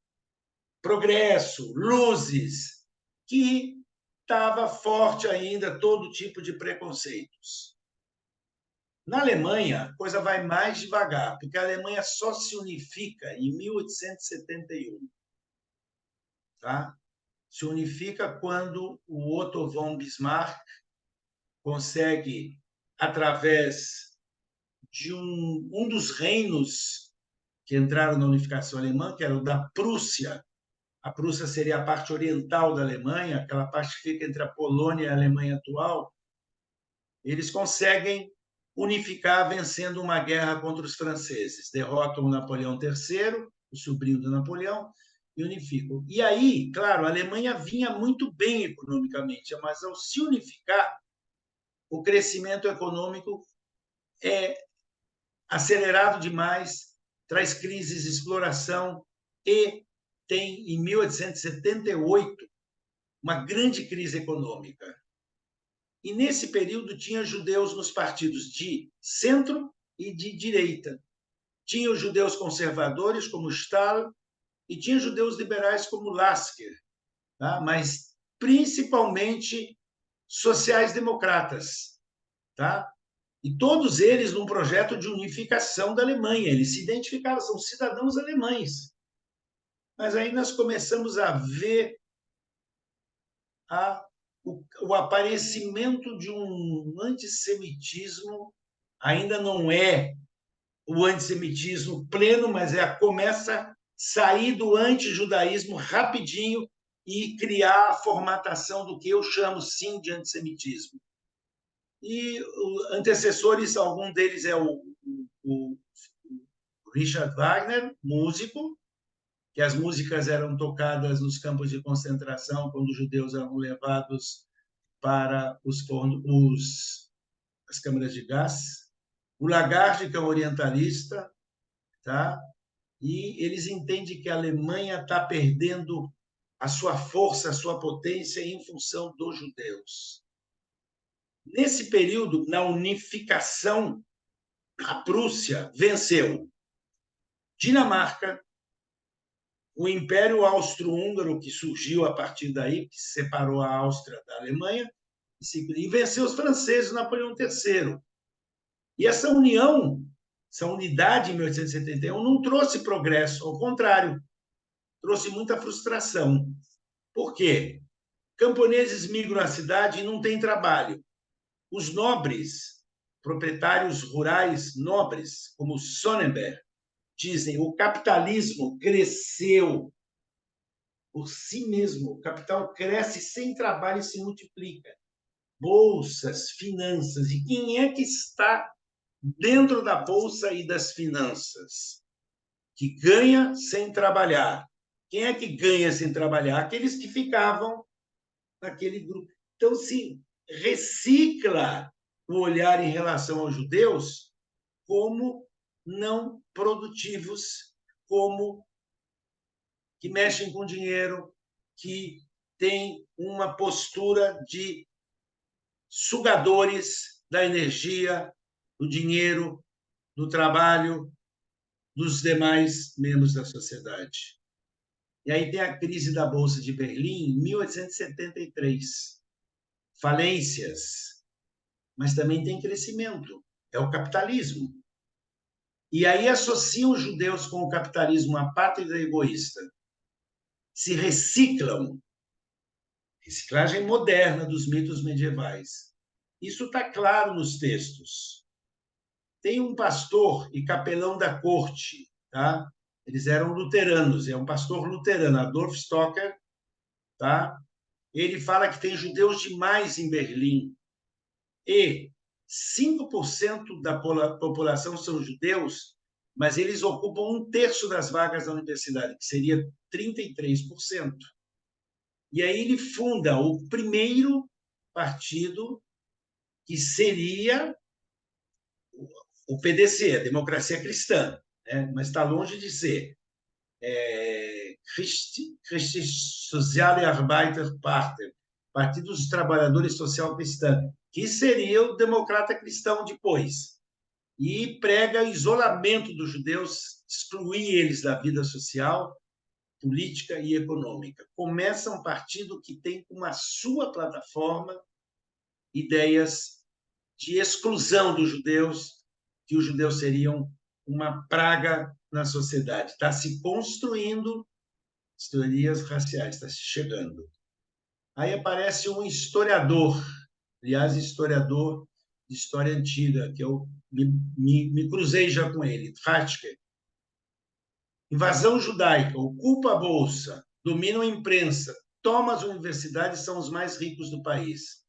progresso, luzes, que estava forte ainda todo tipo de preconceitos. Na Alemanha, a coisa vai mais devagar, porque a Alemanha só se unifica em 1871. Tá? Se unifica quando o Otto von Bismarck consegue, através de um dos reinos que entraram na unificação alemã, que era o da Prússia. A Prússia seria a parte oriental da Alemanha, aquela parte que fica entre a Polônia e a Alemanha atual. Eles conseguem unificar vencendo uma guerra contra os franceses. Derrotam o Napoleão III, o sobrinho do Napoleão, e unificam. E aí, claro, a Alemanha vinha muito bem economicamente, mas ao se unificar, o crescimento econômico é acelerado demais, traz crises, exploração e tem, em 1878, uma grande crise econômica. E, nesse período, tinha judeus nos partidos de centro e de direita. Tinha os judeus conservadores, como Stahl, e tinha judeus liberais, como Lasker, tá? Mas, principalmente, sociais-democratas. Tá? E todos eles num projeto de unificação da Alemanha. Eles se identificavam, são cidadãos alemães. Mas aí nós começamos a ver o aparecimento de um antissemitismo. Ainda não é o antissemitismo pleno, mas começa a sair do antijudaísmo rapidinho e criar a formatação do que eu chamo, sim, de antissemitismo. E antecessores, algum deles é o Richard Wagner, músico, que as músicas eram tocadas nos campos de concentração quando os judeus eram levados para as câmaras de gás. O Lagarde, que é um orientalista, tá? E eles entendem que a Alemanha está perdendo a sua força, a sua potência em função dos judeus. Nesse período, na unificação, a Prússia venceu Dinamarca, o Império Austro-Húngaro, que surgiu a partir daí, que separou a Áustria da Alemanha, e venceu os franceses, Napoleão III. E essa união, essa unidade em 1871, não trouxe progresso, ao contrário, trouxe muita frustração. Por quê? Camponeses migram à cidade e não têm trabalho. Os nobres, proprietários rurais nobres, como Sonnenberg, dizem: o capitalismo cresceu por si mesmo. O capital cresce sem trabalho e se multiplica. Bolsas, finanças. E quem é que está dentro da bolsa e das finanças? Que ganha sem trabalhar. Quem é que ganha sem trabalhar? Aqueles que ficavam naquele grupo. Então, se recicla o olhar em relação aos judeus como não produtivos, como que mexem com dinheiro, que têm uma postura de sugadores da energia, do dinheiro, do trabalho dos demais membros da sociedade. E aí tem a crise da Bolsa de Berlim em 1873. Falências, mas também tem crescimento. É o capitalismo. E aí associam os judeus com o capitalismo, a pátria egoísta. Se reciclam. Reciclagem moderna dos mitos medievais. Isso está claro nos textos. Tem um pastor e capelão da corte, tá? Eles eram luteranos, é um pastor luterano, Adolf Stocker, tá? Ele fala que tem judeus demais em Berlim e 5% da população são judeus, mas eles ocupam 1/3 das vagas da universidade, que seria 33%. E aí ele funda o primeiro partido, que seria o PDC, a Democracia Cristã, né? Mas está longe de ser. Christliche Soziale Arbeiterpartei, Partido dos Trabalhadores Social Cristã, que seria o democrata cristão depois. E prega o isolamento dos judeus, excluir eles da vida social, política e econômica. Começa um partido que tem como a sua plataforma ideias de exclusão dos judeus, que os judeus seriam uma praga na sociedade. Está se construindo as teorias raciais, está se chegando. Aí aparece um historiador, aliás, historiador de história antiga, que eu me cruzei já com ele, Hatke. Invasão judaica, ocupa a bolsa, domina a imprensa, toma as universidades, são os mais ricos do país.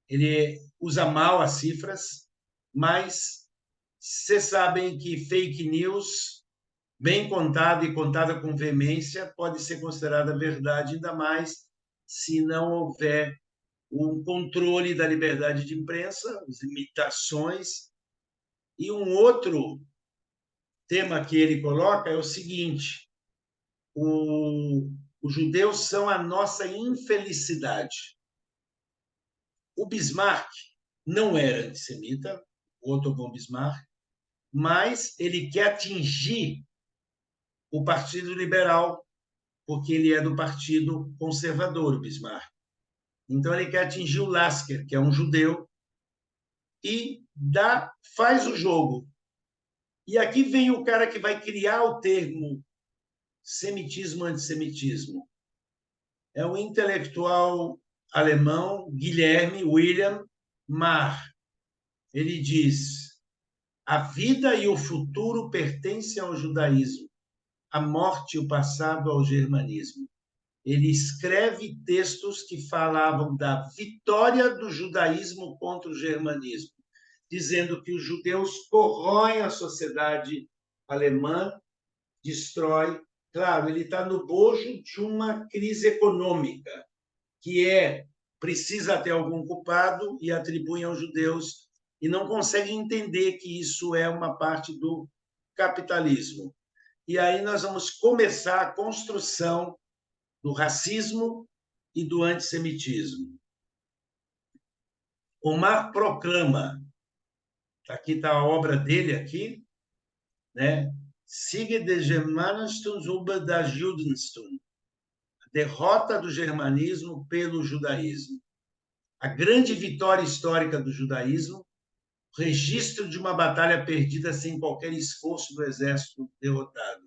Ele usa mal as cifras, mas vocês sabem que fake news, bem contada e contada com veemência, pode ser considerada verdade, ainda mais se não houver um controle da liberdade de imprensa, as limitações. E um outro tema que ele coloca é o seguinte: os judeus são a nossa infelicidade. O Bismarck não era antissemita, Otto von Bismarck, mas ele quer atingir o Partido Liberal, porque ele é do Partido Conservador, o Bismarck. Então, ele quer atingir o Lasker, que é um judeu, e faz o jogo. E aqui vem o cara que vai criar o termo semitismo-antissemitismo. É o intelectual alemão Guilherme Wilhelm Marr. Ele diz: a vida e o futuro pertencem ao judaísmo, a morte e o passado ao germanismo. Ele escreve textos que falavam da vitória do judaísmo contra o germanismo, dizendo que os judeus corroem a sociedade alemã, destrói. Claro, ele está no bojo de uma crise econômica, que precisa ter algum culpado e atribuem aos judeus, e não conseguem entender que isso é uma parte do capitalismo. E aí nós vamos começar a construção do racismo e do antissemitismo. Omar proclama, aqui está a obra dele aqui, né? Siege des Germanistums über das Judentum, a derrota do germanismo pelo judaísmo. A grande vitória histórica do judaísmo, registro de uma batalha perdida sem qualquer esforço do exército derrotado.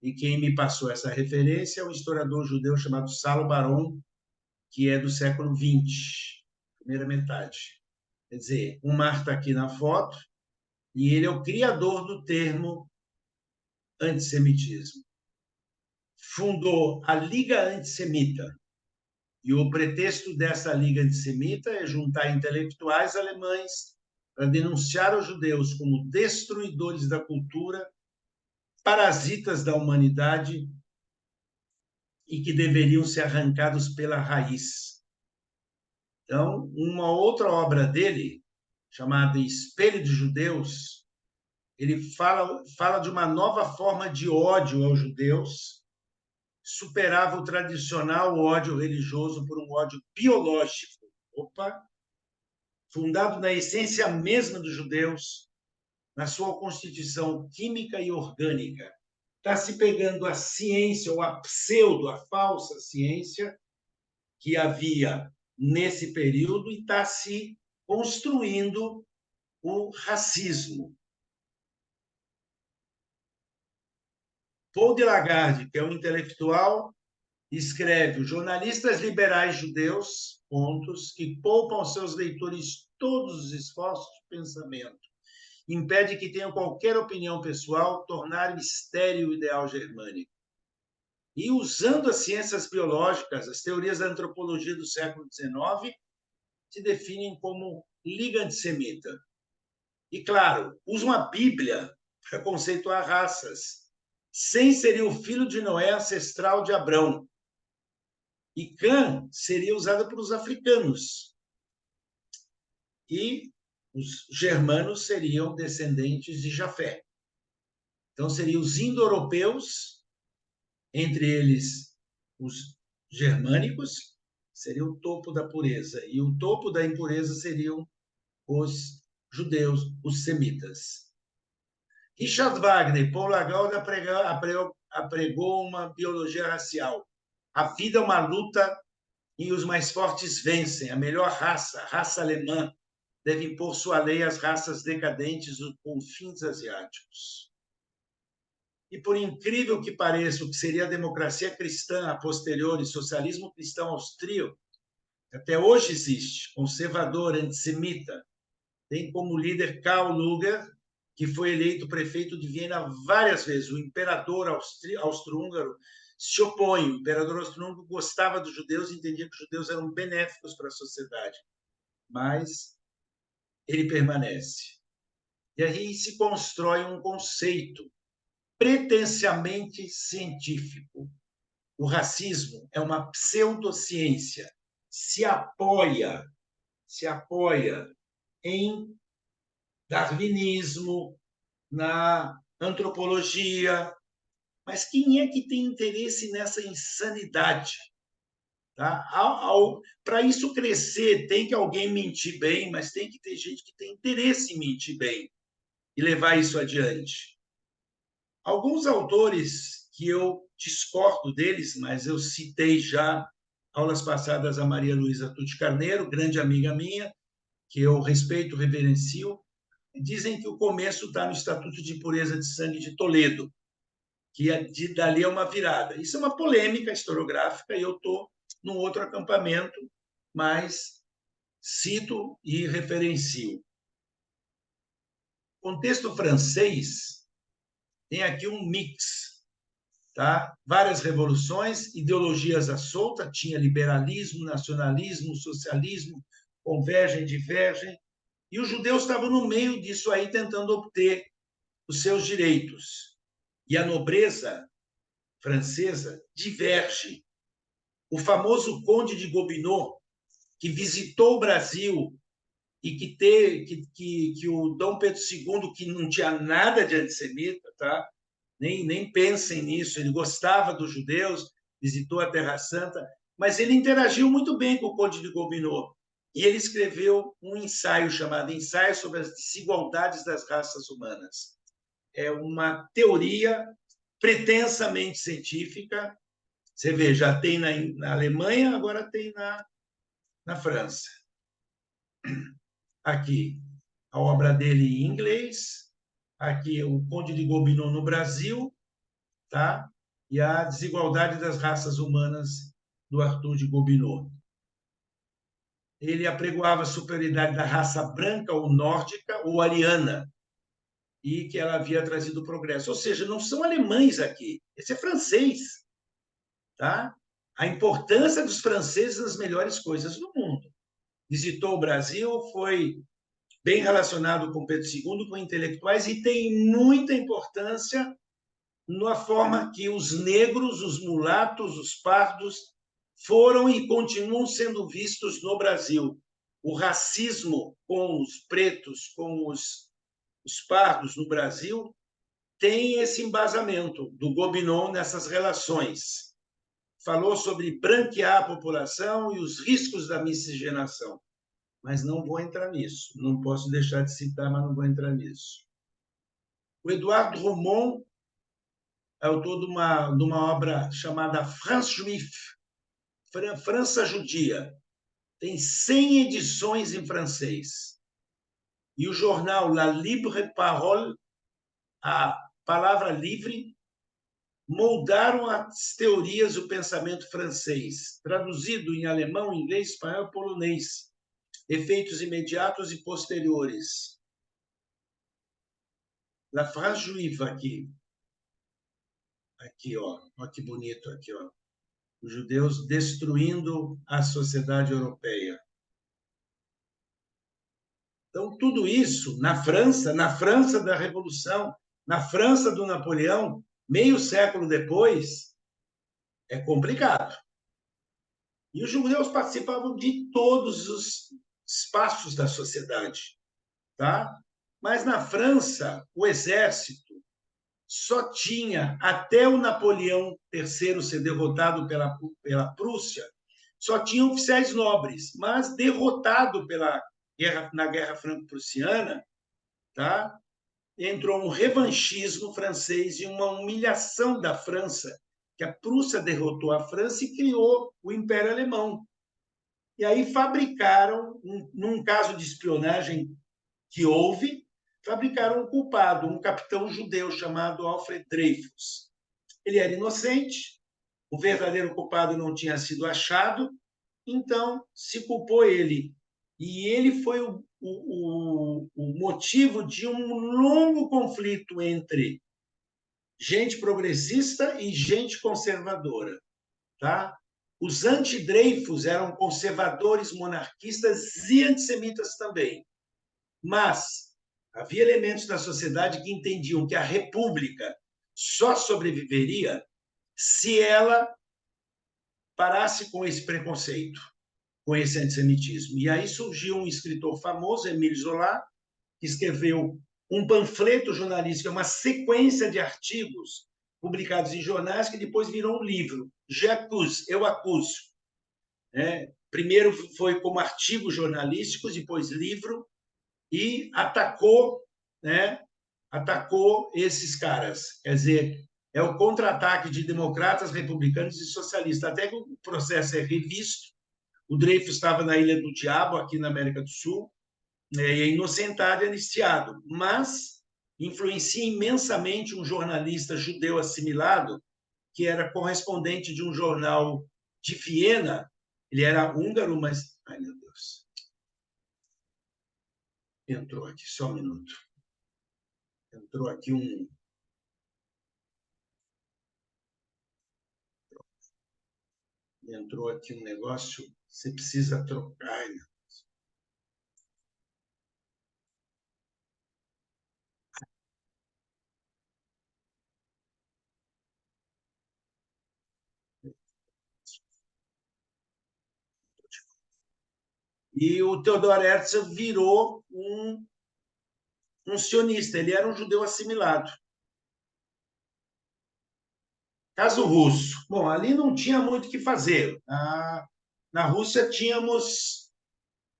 E quem me passou essa referência é um historiador judeu chamado Salo Baron, que é do século XX, primeira metade. Quer dizer, o Mar está aqui na foto, e ele é o criador do termo antissemitismo. Fundou a Liga Antissemita, e o pretexto dessa Liga Antissemita é juntar intelectuais alemães para denunciar os judeus como destruidores da cultura, parasitas da humanidade e que deveriam ser arrancados pela raiz. Então, uma outra obra dele, chamada Espelho de Judeus, ele fala de uma nova forma de ódio aos judeus, superava o tradicional ódio religioso por um ódio biológico. Fundado na essência mesma dos judeus, na sua constituição química e orgânica. Está se pegando a ciência, ou a pseudo, a falsa ciência, que havia nesse período, e está se construindo o racismo. Paul de Lagarde, que é um intelectual, escreve: os jornalistas liberais judeus, que poupam aos seus leitores todos os esforços de pensamento, impede que tenham qualquer opinião pessoal, tornar estéril o ideal germânico. E usando as ciências biológicas, as teorias da antropologia do século XIX se definem como liga antissemita. E, claro, usam a Bíblia para conceituar raças. Sem seria o filho de Noé ancestral de Abrão. E Cã seria usada pelos africanos. E os germanos seriam descendentes de Jafé. Então, seriam os indo-europeus, entre eles os germânicos, seria o topo da pureza. E o topo da impureza seriam os judeus, os semitas. Richard Wagner, Paul Lagarde apregou uma biologia racial. A vida é uma luta e os mais fortes vencem. A melhor raça, a raça alemã, deve impor sua lei às raças decadentes dos confins asiáticos. E, por incrível que pareça, o que seria a democracia cristã a posteriori, socialismo cristão austríaco, até hoje existe, conservador, antissemita, tem como líder Karl Lueger, que foi eleito prefeito de Viena várias vezes. O imperador austro-húngaro se opõe. O imperador austro-húngaro gostava dos judeus e entendia que os judeus eram benéficos para a sociedade. Mas ele permanece. E aí se constrói um conceito pretensiamente científico. O racismo é uma pseudociência. Se apoia em darwinismo, na antropologia. Mas quem é que tem interesse nessa insanidade? Tá? Para isso crescer, tem que alguém mentir bem, mas tem que ter gente que tem interesse em mentir bem e levar isso adiante. Alguns autores que eu discordo deles, mas eu citei já aulas passadas a Maria Luísa Tucci Carneiro, grande amiga minha, que eu respeito, reverencio, dizem que o começo está no Estatuto de Pureza de Sangue de Toledo, que dali é uma virada. Isso é uma polêmica historiográfica e eu estou num outro acampamento, mas cito e referencio. O contexto francês tem aqui um mix, tá? Várias revoluções, ideologias à solta, tinha liberalismo, nacionalismo, socialismo, convergem, divergem, e os judeus estavam no meio disso aí, tentando obter os seus direitos. E a nobreza francesa diverge. O famoso Conde de Gobineau, que visitou o Brasil e que o Dom Pedro II, que não tinha nada de antissemita, tá? Nem pensem nisso, ele gostava dos judeus, visitou a Terra Santa, mas ele interagiu muito bem com o Conde de Gobineau. E ele escreveu um ensaio chamado Ensaio sobre as Desigualdades das Raças Humanas. É uma teoria pretensamente científica. Você vê, já tem na Alemanha, agora tem na França. Aqui, a obra dele em inglês, aqui o Conde de Gobineau no Brasil, tá? E a Desigualdade das Raças Humanas, do Arthur de Gobineau. Ele apregoava a superioridade da raça branca ou nórdica ou ariana, e que ela havia trazido progresso. Ou seja, não são alemães aqui, esse é francês. Tá? A importância dos franceses nas melhores coisas do mundo. Visitou o Brasil, foi bem relacionado com Pedro II, com intelectuais, e tem muita importância na forma que os negros, os mulatos, os pardos foram e continuam sendo vistos no Brasil. O racismo com os pretos, com os pardos no Brasil, tem esse embasamento do Gobineau nessas relações. Falou sobre branquear a população e os riscos da miscigenação. Mas não vou entrar nisso. Não posso deixar de citar, mas não vou entrar nisso. O Eduardo Drummond é autor de uma obra chamada France Juive, França Judia. Tem 100 edições em francês. E o jornal La Libre Parole, a palavra livre, moldaram as teorias do pensamento francês, traduzido em alemão, inglês, espanhol e polonês. Efeitos imediatos e posteriores. La France Juive aqui. Aqui, ó. Olha que bonito aqui, ó. Os judeus destruindo a sociedade europeia. Então, tudo isso na França da Revolução, na França do Napoleão, meio século depois, é complicado. E os judeus participavam de todos os espaços da sociedade, tá? Mas na França, o exército só tinha, até o Napoleão III ser derrotado pela Prússia, só tinha oficiais nobres, mas derrotado na Guerra Franco-Prussiana, tá? Entrou um revanchismo francês e uma humilhação da França, que a Prússia derrotou a França e criou o Império Alemão. E aí fabricaram, num caso de espionagem que houve, fabricaram um culpado, um capitão judeu chamado Alfred Dreyfus. Ele era inocente, o verdadeiro culpado não tinha sido achado, então se culpou ele. E ele foi o motivo de um longo conflito entre gente progressista e gente conservadora. Tá? Os anti-Dreyfus eram conservadores, monarquistas e antissemitas também. Mas havia elementos da sociedade que entendiam que a república só sobreviveria se ela parasse com esse preconceito, com esse antissemitismo. E aí surgiu um escritor famoso, Émile Zola, que escreveu um panfleto jornalístico, uma sequência de artigos publicados em jornais que depois virou um livro, J'accuse, Eu Acuso. Primeiro foi como artigos jornalísticos, depois livro, e atacou, atacou esses caras. Quer dizer, é o contra-ataque de democratas, republicanos e socialistas. Até que o processo é revisto. O Dreyfus estava na Ilha do Diabo, aqui na América do Sul, e é inocentado e anistiado, mas influencia imensamente um jornalista judeu assimilado, que era correspondente de um jornal de Viena. Ele era húngaro, mas... Ai, meu Deus. Entrou aqui, só um minuto. Entrou aqui um... Entrou aqui um negócio, você precisa trocar. Ai, meu Deus. E o Theodor Herzl virou um sionista, ele era um judeu assimilado. Caso russo. Bom, ali não tinha muito o que fazer. Na Rússia tínhamos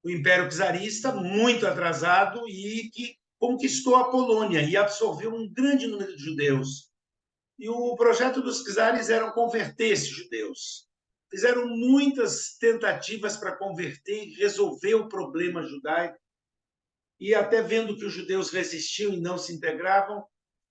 o Império Czarista, muito atrasado, e que conquistou a Polônia e absorveu um grande número de judeus. E o projeto dos czares era converter esses judeus. Fizeram muitas tentativas para converter e resolver o problema judaico. E até vendo que os judeus resistiam e não se integravam,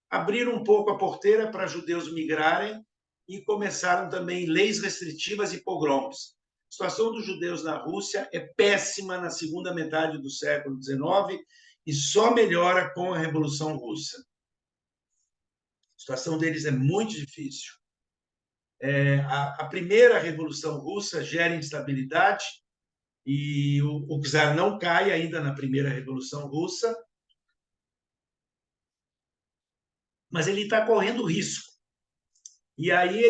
abriram um pouco a porteira para judeus migrarem e começaram também leis restritivas e pogroms. A situação dos judeus na Rússia é péssima na segunda metade do século XIX e só melhora com a Revolução Russa. A situação deles é muito difícil. A primeira Revolução Russa gera instabilidade e o czar não cai ainda na primeira Revolução Russa, mas ele está correndo risco. E aí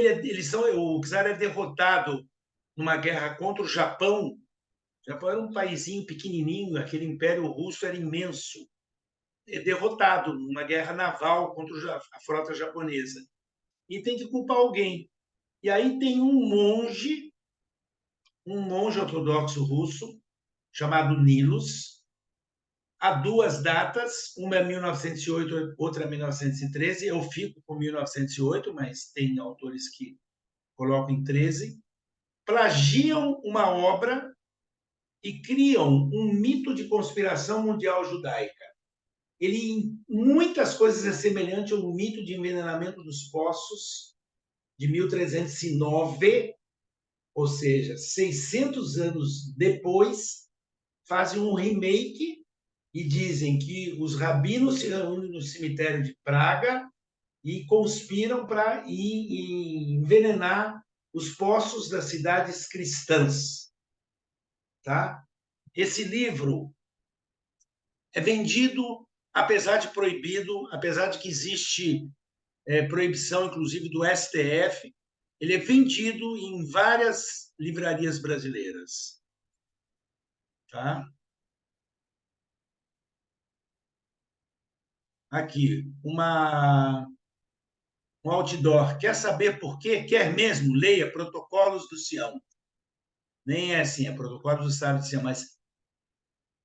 o czar é derrotado numa guerra contra o Japão. O Japão era um paísinho pequenininho, aquele Império Russo era imenso. É derrotado numa guerra naval contra a frota japonesa. E tem que culpar alguém. E aí tem um monge ortodoxo russo, chamado Nilus. Há duas datas, uma é 1908, outra é 1913. Eu fico com 1908, mas tem autores que colocam em 13. Plagiam uma obra e criam um mito de conspiração mundial judaica. Ele, em muitas coisas, é semelhante ao mito de envenenamento dos poços de 1309, ou seja, 600 anos depois, fazem um remake e dizem que os rabinos se reúnem no cemitério de Praga e conspiram para envenenar os poços das cidades cristãs. Tá? Esse livro é vendido, apesar de proibido, apesar de que existe proibição, inclusive, do STF, ele é vendido em várias livrarias brasileiras. Tá? Aqui, um outdoor. Quer saber por quê? Quer mesmo? Leia Protocolos do Sião. Nem é assim, é Protocolos do Sábio de Sião, mas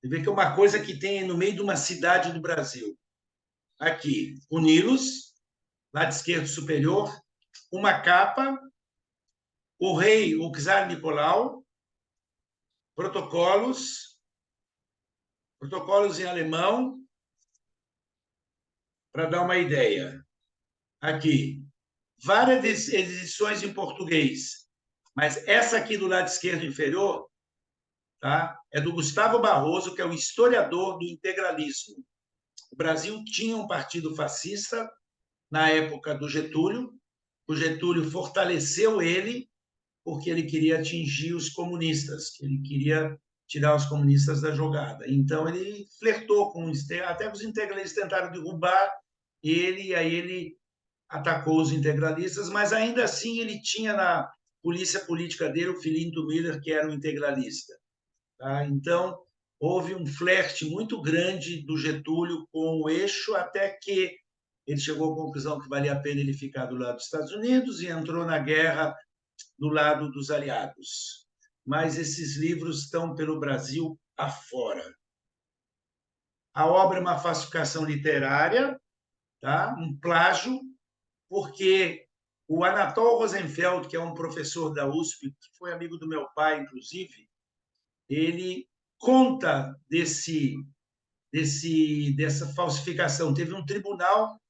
você vê que é uma coisa que tem no meio de uma cidade do Brasil. Aqui, o Nilus, lado esquerdo superior, uma capa, o rei, o czar Nicolau, protocolos em alemão, para dar uma ideia. Aqui, várias edições em português, mas essa aqui do lado esquerdo inferior, tá? É do Gustavo Barroso, que é o historiador do integralismo. O Brasil tinha um partido fascista na época do Getúlio. O Getúlio fortaleceu ele porque ele queria atingir os comunistas, que ele queria tirar os comunistas da jogada. Então, ele flertou com até os integralistas tentaram derrubar ele, e aí ele atacou os integralistas, mas ainda assim ele tinha na polícia política dele o filhinho do Miller, que era um integralista. Tá? Então, houve um flerte muito grande do Getúlio com o eixo, até que ele chegou à conclusão que valia a pena ele ficar do lado dos Estados Unidos e entrou na guerra do lado dos aliados. Mas esses livros estão pelo Brasil afora. A obra é uma falsificação literária, tá? Um plágio, porque o Anatol Rosenfeld, que é um professor da USP, que foi amigo do meu pai, inclusive, ele conta dessa falsificação. Teve um tribunal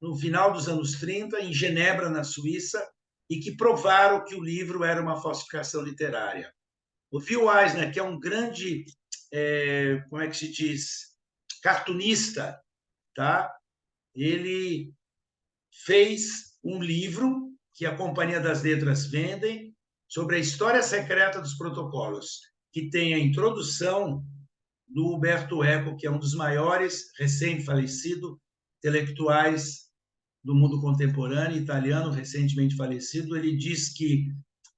no final dos anos 30, em Genebra, na Suíça, e que provaram que o livro era uma falsificação literária. O Will Eisner, que é um grande, como é que se diz, cartunista, tá? Ele fez um livro que a Companhia das Letras vende sobre a história secreta dos protocolos, que tem a introdução do Umberto Eco, que é um dos maiores, recém-falecido, intelectuais do mundo contemporâneo, italiano, recentemente falecido. Ele diz que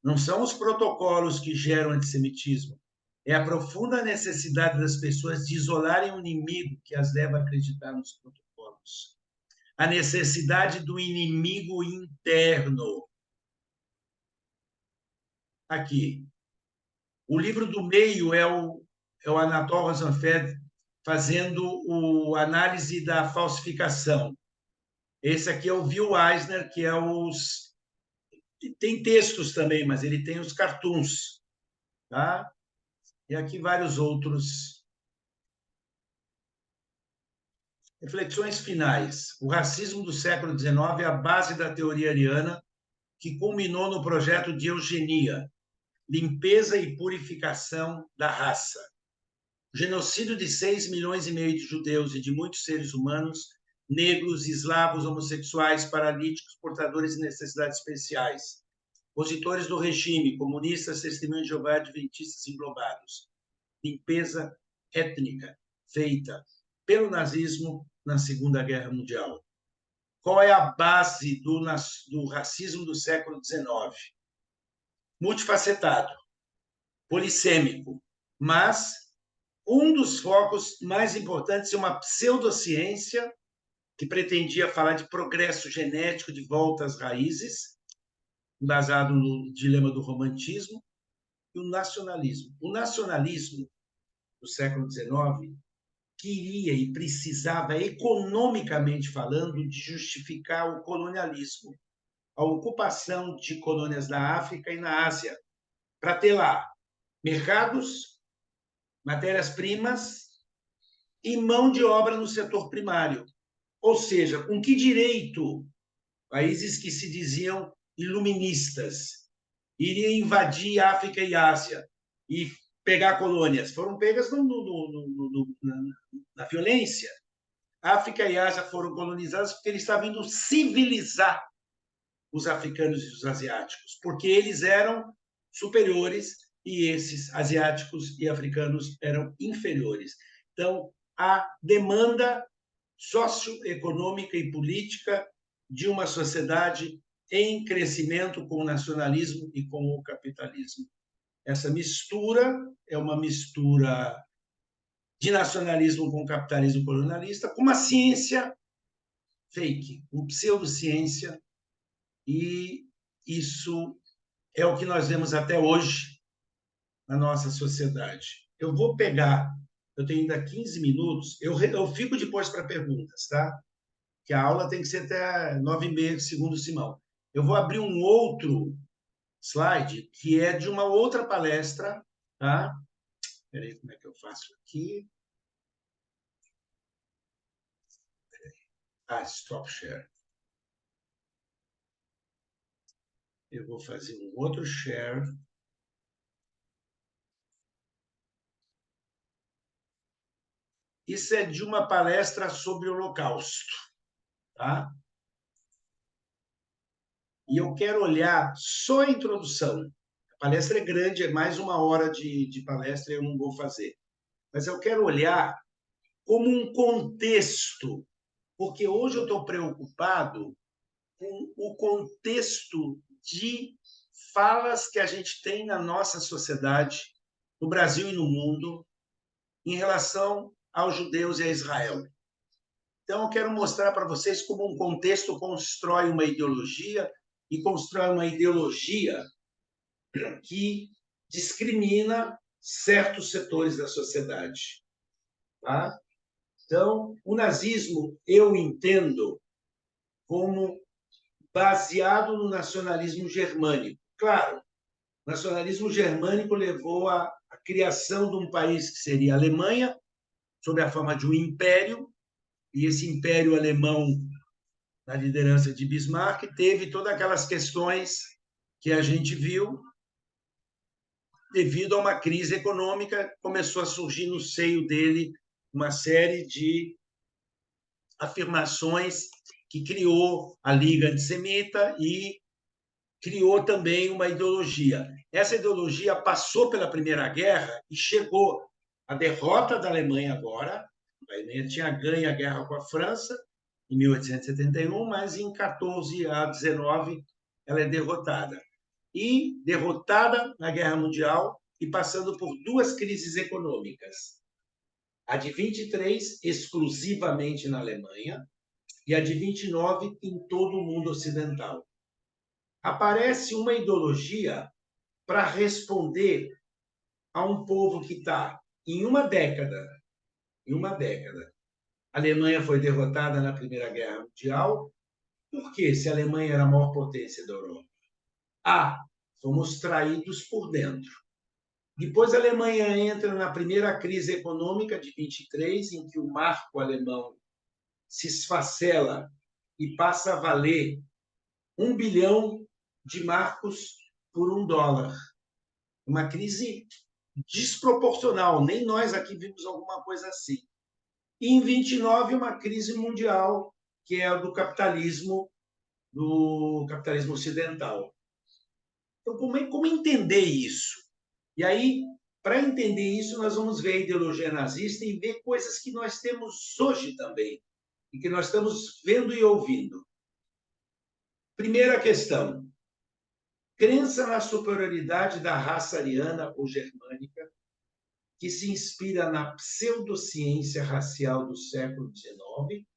não são os protocolos que geram antissemitismo, é a profunda necessidade das pessoas de isolarem o inimigo que as leva a acreditar nos protocolos. A necessidade do inimigo interno. Aqui. O livro do meio é o Anatol Rosenfeld fazendo a análise da falsificação. Esse aqui é o Will Eisner, que é os... Tem textos também, mas ele tem os cartoons. Tá? E aqui vários outros. Reflexões finais. O racismo do século XIX é a base da teoria ariana, que culminou no projeto de eugenia, limpeza e purificação da raça. O genocídio de 6,5 milhões de judeus e de muitos seres humanos, negros, eslavos, homossexuais, paralíticos, portadores de necessidades especiais, opositores do regime, comunistas, testemunhas de Jeová, adventistas englobados. Limpeza étnica feita pelo nazismo na Segunda Guerra Mundial. Qual é a base do racismo do século XIX? Multifacetado, polissêmico, mas um dos focos mais importantes é uma pseudociência que pretendia falar de progresso genético, de volta às raízes, embasado no dilema do romantismo, e o nacionalismo. O nacionalismo do século XIX queria e precisava, economicamente falando, de justificar o colonialismo, a ocupação de colônias na África e na Ásia, para ter lá mercados, matérias-primas e mão de obra no setor primário. Ou seja, com que direito países que se diziam iluministas iriam invadir África e Ásia e pegar colônias? Foram pegas na violência. África e Ásia foram colonizadas porque eles estavam indo civilizar os africanos e os asiáticos, porque eles eram superiores e esses asiáticos e africanos eram inferiores. Então, a demanda socioeconômica e política de uma sociedade em crescimento com o nacionalismo e com o capitalismo. Essa mistura é uma mistura de nacionalismo com capitalismo colonialista, com uma ciência fake, uma pseudociência, e isso é o que nós vemos até hoje na nossa sociedade. Eu vou pegar, eu tenho ainda 15 minutos, eu fico depois para perguntas, tá? Que a aula tem que ser até 9h30, segundo o Simão. Eu vou abrir um outro slide, que é de uma outra palestra, tá? Espera aí, como é que eu faço aqui? Stop share. Eu vou fazer um outro share. Isso é de uma palestra sobre o Holocausto, tá? E eu quero olhar só a introdução. A palestra é grande, é mais 1 hora de palestra, eu não vou fazer. Mas eu quero olhar como um contexto, porque hoje eu estou preocupado com o contexto de falas que a gente tem na nossa sociedade, no Brasil e no mundo, em relação aos judeus e a Israel. Então, eu quero mostrar para vocês como um contexto constrói uma ideologia e constrói uma ideologia que discrimina certos setores da sociedade. Tá? Então, o nazismo eu entendo como baseado no nacionalismo germânico. Claro, o nacionalismo germânico levou à criação de um país que seria a Alemanha, sob a forma de um império, e esse império alemão, na liderança de Bismarck, teve todas aquelas questões que a gente viu devido a uma crise econômica, começou a surgir no seio dele uma série de afirmações que criou a Liga Antissemita e criou também uma ideologia. Essa ideologia passou pela Primeira Guerra e chegou à derrota da Alemanha agora. A Alemanha tinha ganho a guerra com a França em 1871, mas em 14 a 19 ela é derrotada. E derrotada na Guerra Mundial e passando por 2 crises econômicas. A de 23, exclusivamente na Alemanha, e a de 29 em todo o mundo ocidental. Aparece uma ideologia para responder a um povo que está em uma década, a Alemanha foi derrotada na Primeira Guerra Mundial. Por quê? Se a Alemanha era a maior potência da Europa. Fomos traídos por dentro. Depois a Alemanha entra na primeira crise econômica de 23, em que o marco alemão se esfacela e passa a valer 1 bilhão de marcos por $1. Uma crise desproporcional, nem nós aqui vimos alguma coisa assim. E em 29, uma crise mundial, que é a do capitalismo ocidental. Então, como entender isso? E aí, para entender isso, nós vamos ver a ideologia nazista e ver coisas que nós temos hoje também, e que nós estamos vendo e ouvindo. Primeira questão: crença na superioridade da raça ariana ou germânica, que se inspira na pseudociência racial do século XIX,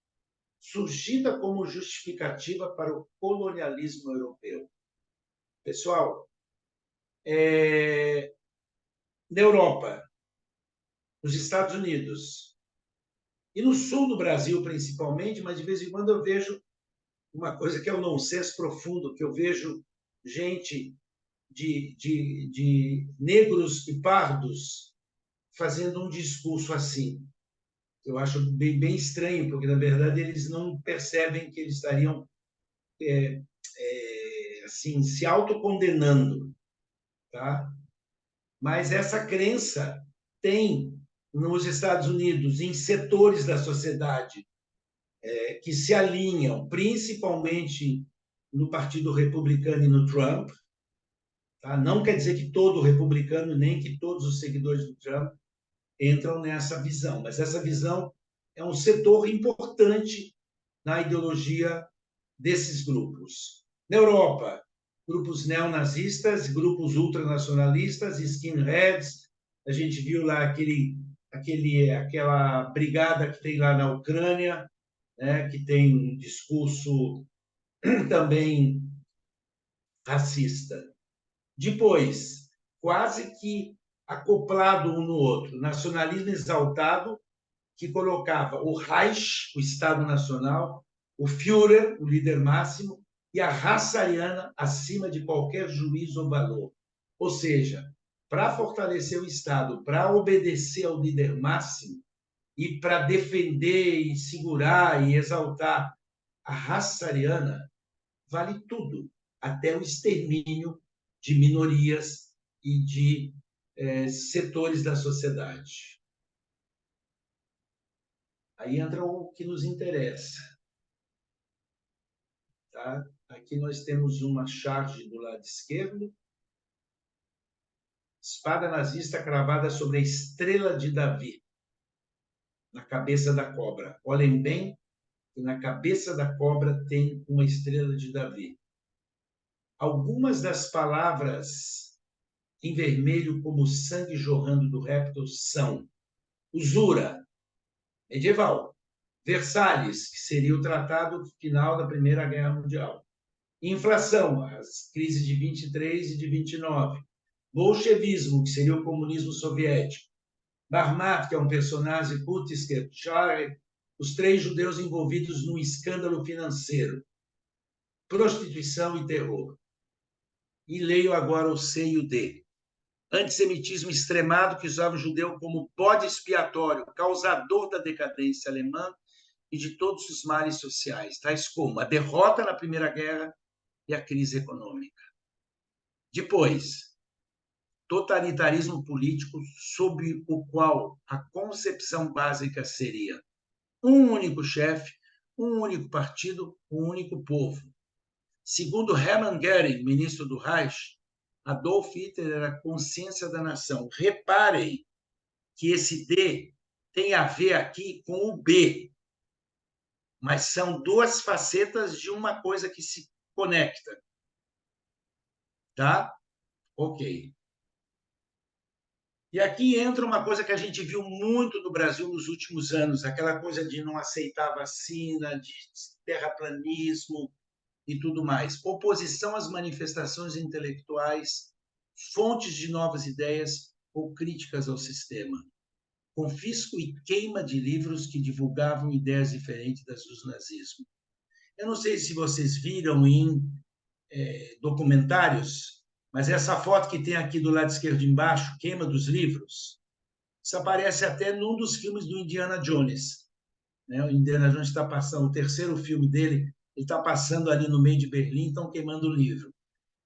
surgida como justificativa para o colonialismo europeu. Pessoal, na Europa, nos Estados Unidos e no sul do Brasil, principalmente, mas de vez em quando eu vejo uma coisa que é um nonsense profundo, que eu vejo gente de negros e pardos fazendo um discurso assim. Eu acho bem estranho, porque, na verdade, eles não percebem que eles estariam assim, se autocondenando. Tá? Mas essa crença tem nos Estados Unidos, em setores da sociedade que se alinham, principalmente no Partido Republicano e no Trump. Tá? Não quer dizer que todo republicano, nem que todos os seguidores do Trump entram nessa visão, mas essa visão é um setor importante na ideologia desses grupos. Na Europa, grupos neonazistas, grupos ultranacionalistas, skinheads. A gente viu lá aquela brigada que tem lá na Ucrânia, né, que tem um discurso também racista. Depois, quase que acoplado um no outro, nacionalismo exaltado, que colocava o Reich, o Estado Nacional, o Führer, o líder máximo, e a raça ariana acima de qualquer juízo ou valor. Ou seja, para fortalecer o Estado, para obedecer ao líder máximo e para defender e segurar e exaltar a raça ariana, vale tudo, até o extermínio de minorias e de setores da sociedade. Aí entra o que nos interessa. Tá? Aqui nós temos uma charge do lado esquerdo, espada nazista cravada sobre a estrela de Davi, na cabeça da cobra. Olhem bem que na cabeça da cobra tem uma estrela de Davi. Algumas das palavras em vermelho, como sangue jorrando do réptil, são usura, medieval; Versalhes, que seria o tratado final da Primeira Guerra Mundial; inflação, as crises de 23 e de 29; bolchevismo, que seria o comunismo soviético; Barmat, que é um personagem, Putisker, Chare, os 3 judeus envolvidos num escândalo financeiro; prostituição e terror. E leio agora o seio de antissemitismo extremado, que usava o judeu como bode expiatório, causador da decadência alemã e de todos os males sociais, tais como a derrota na Primeira Guerra e a crise econômica. Depois, totalitarismo político, sob o qual a concepção básica seria um único chefe, um único partido, um único povo. Segundo Hermann Göring, ministro do Reich, Adolf Hitler era a consciência da nação. Reparem que esse D tem a ver aqui com o B, mas são 2 facetas de uma coisa que se conecta. Tá? Ok. E aqui entra uma coisa que a gente viu muito no Brasil nos últimos anos, aquela coisa de não aceitar vacina, de terraplanismo e tudo mais. Oposição às manifestações intelectuais, fontes de novas ideias ou críticas ao sistema. Confisco e queima de livros que divulgavam ideias diferentes das do nazismo. Eu não sei se vocês viram em documentários, mas essa foto que tem aqui do lado esquerdo embaixo, queima dos livros, isso aparece até num dos filmes do Indiana Jones. O Indiana Jones está passando, o 3º filme dele, ele está passando ali no meio de Berlim, estão queimando o livro.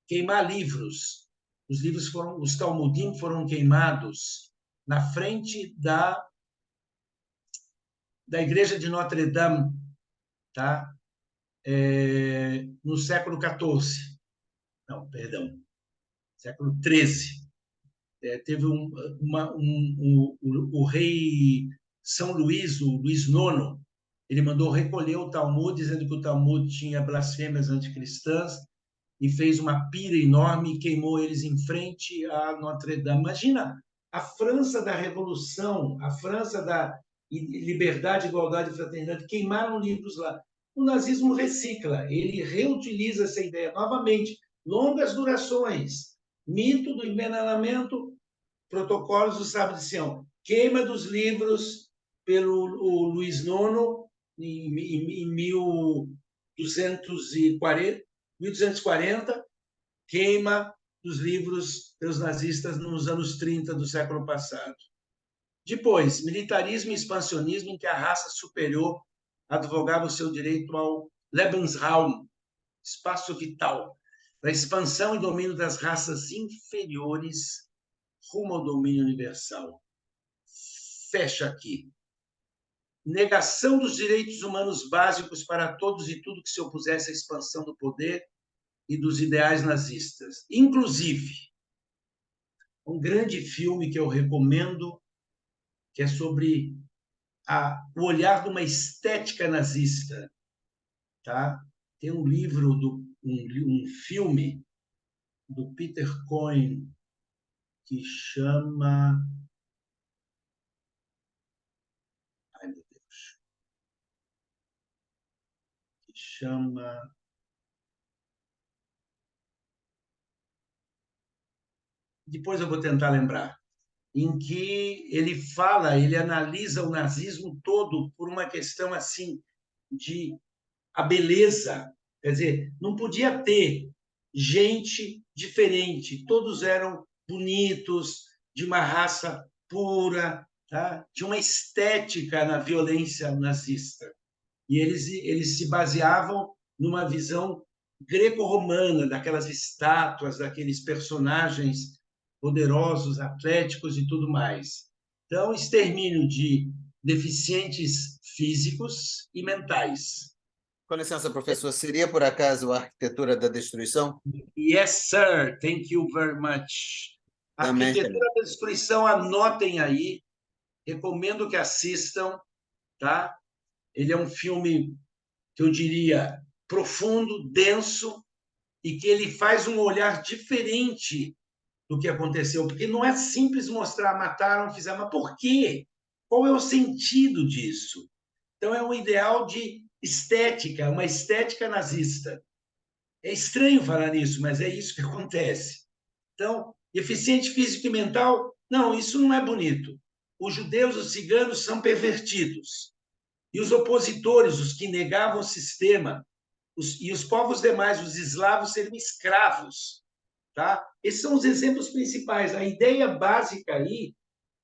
Queimar livros. Os Talmudim foram queimados na frente da igreja de Notre Dame, tá? No século XIV. Não, perdão, século XIII. Teve o rei São Luís, o Luís IX, ele mandou recolher o Talmud, dizendo que o Talmud tinha blasfêmias anticristãs, e fez uma pira enorme e queimou eles em frente a Notre Dame. Imagina a França da Revolução, a França da liberdade, igualdade e fraternidade, queimaram livros lá. O nazismo recicla, ele reutiliza essa ideia novamente. Longas durações, mito do envenenamento, protocolos do sábado de Sião, queima dos livros pelo Luís IX em 1240, queima dos livros pelos nazistas nos anos 30 do século passado. Depois, militarismo e expansionismo, em que a raça superior advogava o seu direito ao Lebensraum, espaço vital, para a expansão e domínio das raças inferiores rumo ao domínio universal. Fecha aqui. Negação dos direitos humanos básicos para todos e tudo que se opusesse à expansão do poder e dos ideais nazistas. Inclusive, um grande filme que eu recomendo, que é sobre o olhar de uma estética nazista. Tá? Tem um livro, um filme do Peter Cohen, que chama... Ai, meu Deus. Que chama... Depois eu vou tentar lembrar. Em que ele fala, ele analisa o nazismo todo por uma questão assim de a beleza. Quer dizer, não podia ter gente diferente, todos eram bonitos, de uma raça pura, tá? De uma estética na violência nazista. E eles se baseavam numa visão greco-romana, daquelas estátuas, daqueles personagens poderosos, atléticos e tudo mais. Então, extermínio de deficientes físicos e mentais. Com licença, professor, seria por acaso a arquitetura da destruição? Yes, sir. Thank you very much. Também, Arquitetura da Destruição, anotem aí. Recomendo que assistam, tá? Ele é um filme que eu diria profundo, denso, e que ele faz um olhar diferente do que aconteceu, porque não é simples mostrar, mataram, fizeram, mas por quê? Qual é o sentido disso? Então, é um ideal de estética, uma estética nazista. É estranho falar nisso, mas é isso que acontece. Então, eficiente físico e mental, não, isso não é bonito. Os judeus, os ciganos são pervertidos. E os opositores, os que negavam o sistema, e os povos demais, os eslavos, seriam escravos. Tá? Esses são os exemplos principais. A ideia básica aí,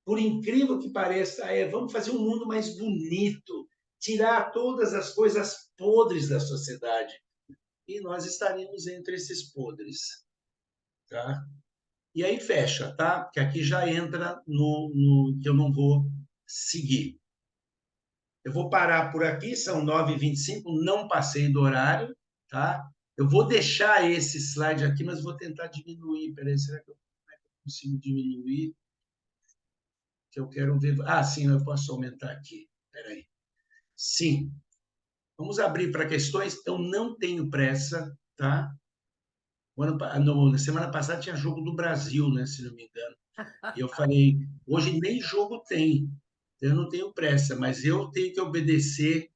por incrível que pareça, é vamos fazer um mundo mais bonito, tirar todas as coisas podres da sociedade. E nós estaríamos entre esses podres. Tá? E aí fecha, tá? Porque aqui já entra no que eu não vou seguir. Eu vou parar por aqui, são 9h25, não passei do horário, tá? Eu vou deixar esse slide aqui, mas vou tentar diminuir. Peraí, será que eu consigo diminuir? Que eu quero ver. Ah, sim, eu posso aumentar aqui. Peraí. Sim. Vamos abrir para questões. Eu não tenho pressa, tá? Na semana passada tinha jogo do Brasil, né, se não me engano. E eu falei, hoje nem jogo tem. Eu não tenho pressa, mas eu tenho que obedecer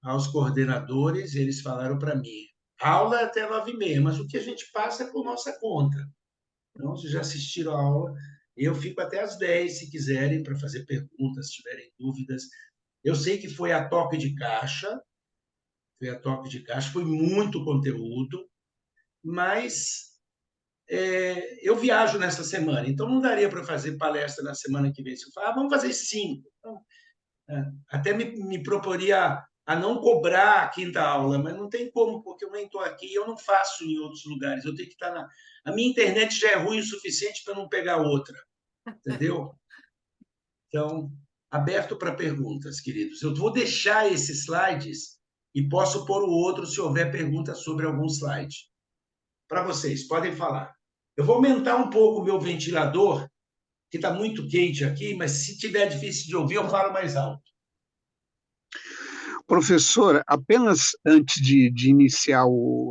aos coordenadores. Eles falaram para mim, aula até 9h30, mas o que a gente passa é por nossa conta. Então, vocês já assistiram a aula. Eu fico até às 10, se quiserem, para fazer perguntas, se tiverem dúvidas. Eu sei que foi a toque de caixa, foi muito conteúdo, mas eu viajo nessa semana, então não daria para fazer palestra na semana que vem. Se eu falar, vamos fazer 5. Então, até me proporia a não cobrar a quinta aula, mas não tem como, porque eu nem estou aqui e eu não faço em outros lugares. Eu tenho que estar na... A minha internet já é ruim o suficiente para não pegar outra, entendeu? Então, aberto para perguntas, queridos. Eu vou deixar esses slides e posso pôr o outro se houver pergunta sobre algum slide. Para vocês, podem falar. Eu vou aumentar um pouco o meu ventilador, que está muito quente aqui, mas se tiver difícil de ouvir, eu falo mais alto. Professor, apenas antes de iniciar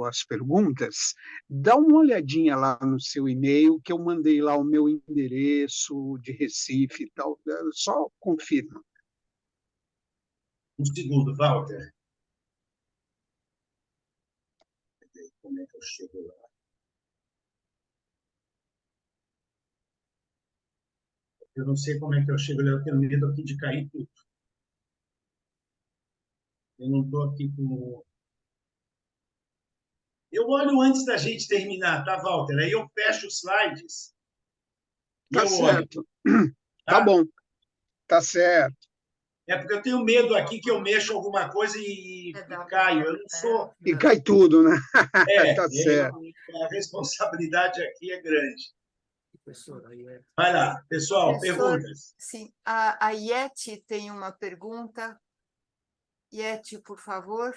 as perguntas, dá uma olhadinha lá no seu e-mail, que eu mandei lá o meu endereço de Recife e tal. Só confirma. Um segundo, Walter. Como é que eu chego lá? Eu não sei como é que eu chego lá, eu tenho medo aqui de cair tudo. Eu não estou aqui com... Eu olho antes da gente terminar, tá, Walter? Aí eu fecho os slides. Tá certo. Tá bom. Tá certo. É porque eu tenho medo aqui que eu mexo alguma coisa e caio. Eu não sou... E cai tudo, né? Tá certo. A responsabilidade aqui é grande. Vai lá, pessoal, perguntas. Sim, a Iete tem uma pergunta. Iete, por favor.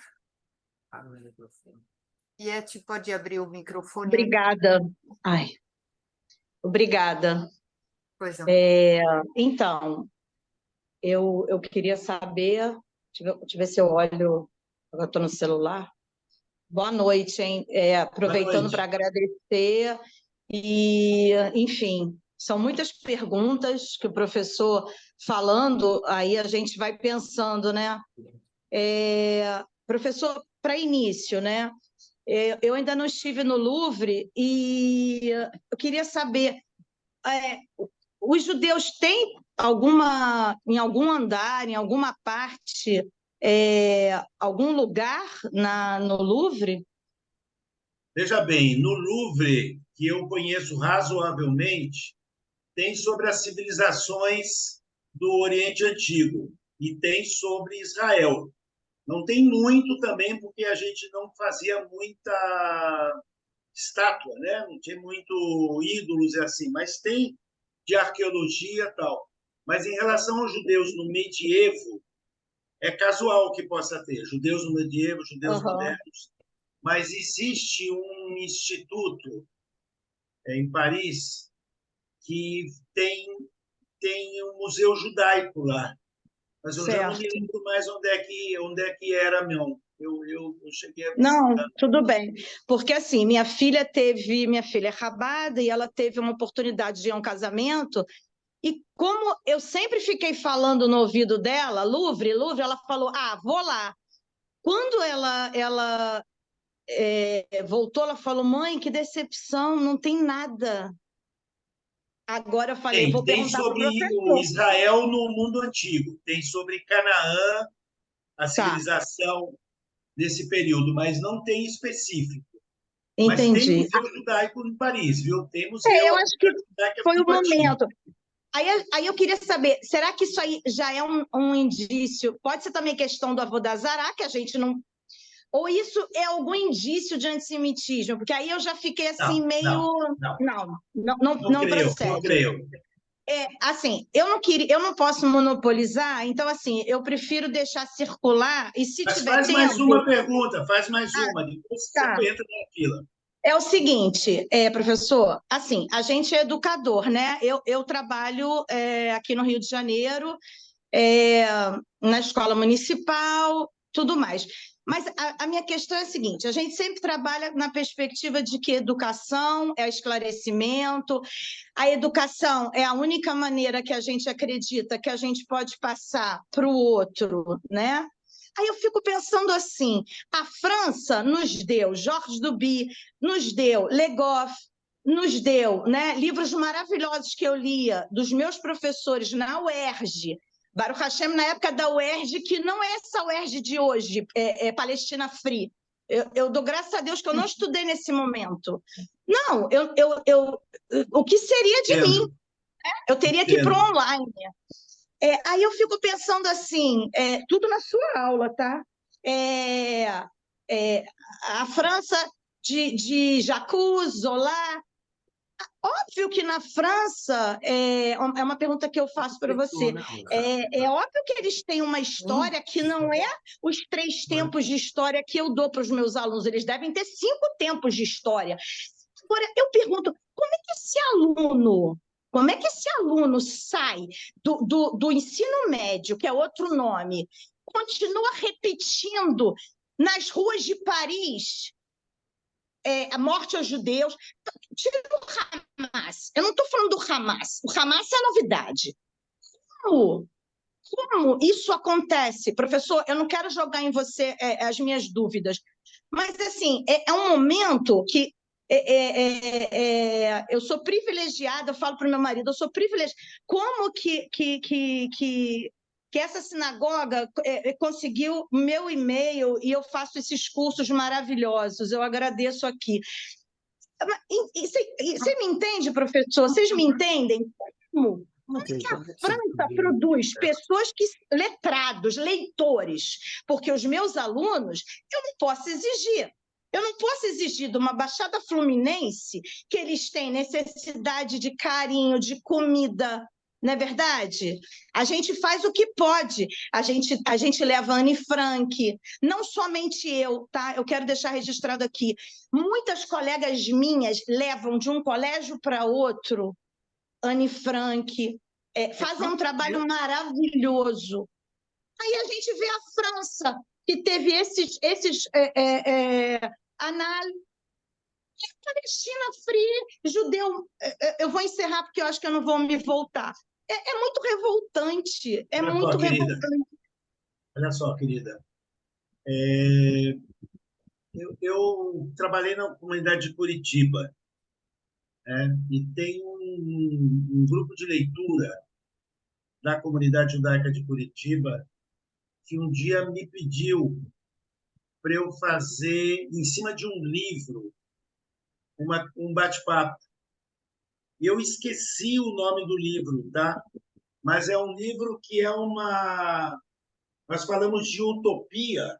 Iete, pode abrir o microfone. Obrigada. Obrigada. Pois não. Então, eu queria saber, deixa eu ver se eu olho, agora estou no celular. Boa noite, hein? Aproveitando para agradecer e, enfim, são muitas perguntas que o professor falando, aí a gente vai pensando, né? Professor, para início, né? Eu ainda não estive no Louvre e eu queria saber, os judeus têm em algum andar, em alguma parte, algum lugar no Louvre? Veja bem, no Louvre, que eu conheço razoavelmente, tem sobre as civilizações do Oriente Antigo e tem sobre Israel. Não tem muito também, porque a gente não fazia muita estátua, né? Não tinha muito ídolos e assim, mas tem de arqueologia e tal. Mas em relação aos judeus no medievo, é casual que possa ter judeus no medievo, judeus Aham. modernos, mas existe um instituto em Paris que tem um museu judaico lá, mas eu já não me Certo. lembro mais onde é que era, não. Eu cheguei a Não, visitar. tudo bem. Porque assim, minha filha é rabada e ela teve uma oportunidade de ir a um casamento, e como eu sempre fiquei falando no ouvido dela, Louvre, Louvre, ela falou: "Ah, vou lá". Quando ela voltou, ela falou: "Mãe, que decepção, não tem nada". Agora eu falei: Tem, "Vou tem perguntar para o sobre o professor". Israel no mundo antigo, tem sobre Canaã, a Tá, civilização desse período, mas não tem específico. Mas tem entendi. museu judaico em Paris, viu? Tem museu, Eu a acho que comunidade judaica é foi o muito ativa. momento. Aí eu queria saber, será que isso aí já é um indício? Pode ser também questão do Avodazará, que a gente não. Ou isso é algum indício de antissemitismo? Porque aí eu já fiquei assim, Não, meio. não, não. Não Não creio, não procede. creio. Assim, eu não posso monopolizar, então, assim, eu prefiro deixar circular, e se Mas tiver faz mais tempo. uma pergunta, faz mais Ah, uma, depois você tá. entra na fila. É o seguinte, professor, assim, a gente é educador, né? Eu trabalho aqui no Rio de Janeiro, é, na escola municipal, tudo mais. Mas a minha questão é a seguinte: a gente sempre trabalha na perspectiva de que educação é esclarecimento, a educação é a única maneira que a gente acredita que a gente pode passar para o outro, né? Aí eu fico pensando assim: a França nos deu Georges Duby, nos deu Le Goff, nos deu, né, livros maravilhosos que eu lia dos meus professores na UERJ, Baruch Hashem, na época da UERJ, que não é essa UERJ de hoje, Palestina Free. Eu dou graças a Deus que eu não estudei nesse momento. Não, o que seria de mim? Entendo, Eu teria que ir para entendo. o online. Aí eu fico pensando assim, tudo na sua aula, tá? É, a França de Jacques, Zola. Óbvio que na França, é uma pergunta que eu faço para você, é óbvio que eles têm uma história que não é os 3 tempos de história que eu dou para os meus alunos, eles devem ter 5 tempos de história. Agora, eu pergunto, como é que esse aluno sai do ensino médio, que é outro nome, continua repetindo nas ruas de Paris a morte aos judeus? Tira o Hamas. Eu não estou falando do Hamas. O Hamas é a novidade. Como isso acontece? Professor, eu não quero jogar em você as minhas dúvidas, mas assim, é um momento que eu sou privilegiada, eu falo para o meu marido, eu sou privilegiada. Como que essa sinagoga conseguiu meu e-mail e eu faço esses cursos maravilhosos? Eu agradeço aqui. Você me entende, professor? Vocês me entendem? Como que a França produz pessoas letrados, leitores? Porque os meus alunos, eu não posso exigir. Eu não posso exigir de uma Baixada Fluminense que eles têm necessidade de carinho, de comida, não é verdade? A gente faz o que pode. A gente leva a Anne Frank, não somente eu, tá? Eu quero deixar registrado aqui. Muitas colegas minhas levam de um colégio para outro Anne Frank, fazem um trabalho maravilhoso. Aí a gente vê a França, que teve esses Palestina Free, judeu. Eu vou encerrar porque eu acho que eu não vou me voltar. É muito revoltante, é Olha só, muito querida. revoltante. Olha só, querida. Eu trabalhei na comunidade de Curitiba, né? E tem um grupo de leitura da comunidade judaica de Curitiba que um dia me pediu para eu fazer, em cima de um livro um bate-papo. E eu esqueci o nome do livro, tá? Mas é um livro que é uma... Nós falamos de utopia,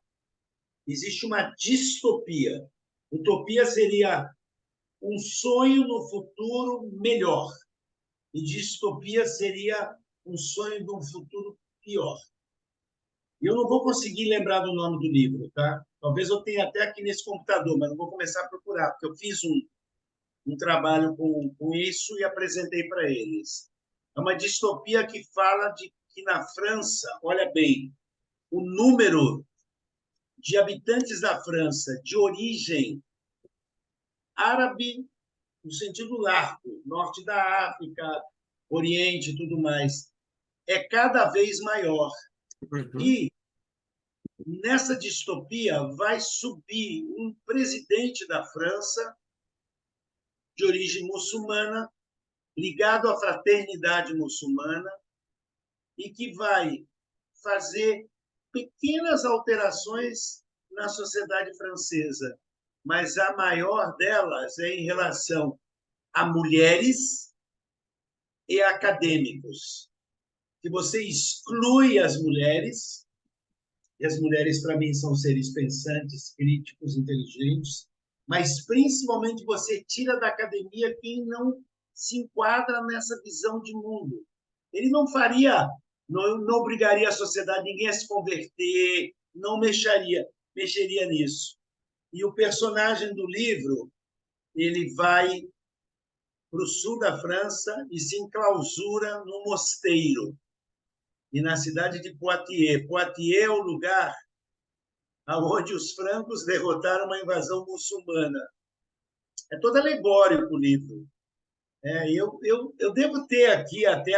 existe uma distopia. Utopia seria um sonho no futuro melhor, e distopia seria um sonho de um futuro pior. E eu não vou conseguir lembrar do nome do livro, tá? Talvez eu tenha até aqui nesse computador, mas não vou começar a procurar, porque eu fiz um trabalho com isso e apresentei para eles. É uma distopia que fala de que na França, olha bem, o número de habitantes da França de origem árabe, no sentido largo, norte da África, Oriente e tudo mais, é cada vez maior. Uhum. E nessa distopia vai subir um presidente da França de origem muçulmana, ligado à fraternidade muçulmana, e que vai fazer pequenas alterações na sociedade francesa, mas a maior delas é em relação a mulheres e acadêmicos, que você exclui as mulheres, e as mulheres, para mim, são seres pensantes, críticos, inteligentes, mas, principalmente, você tira da academia quem não se enquadra nessa visão de mundo. Ele não faria, não obrigaria a sociedade, ninguém a se converter, não mexeria nisso. E o personagem do livro, ele vai para o sul da França e se enclausura no mosteiro, e na cidade de Poitiers. Poitiers é o lugar onde os francos derrotaram uma invasão muçulmana. É todo alegórico o livro. Eu devo ter aqui até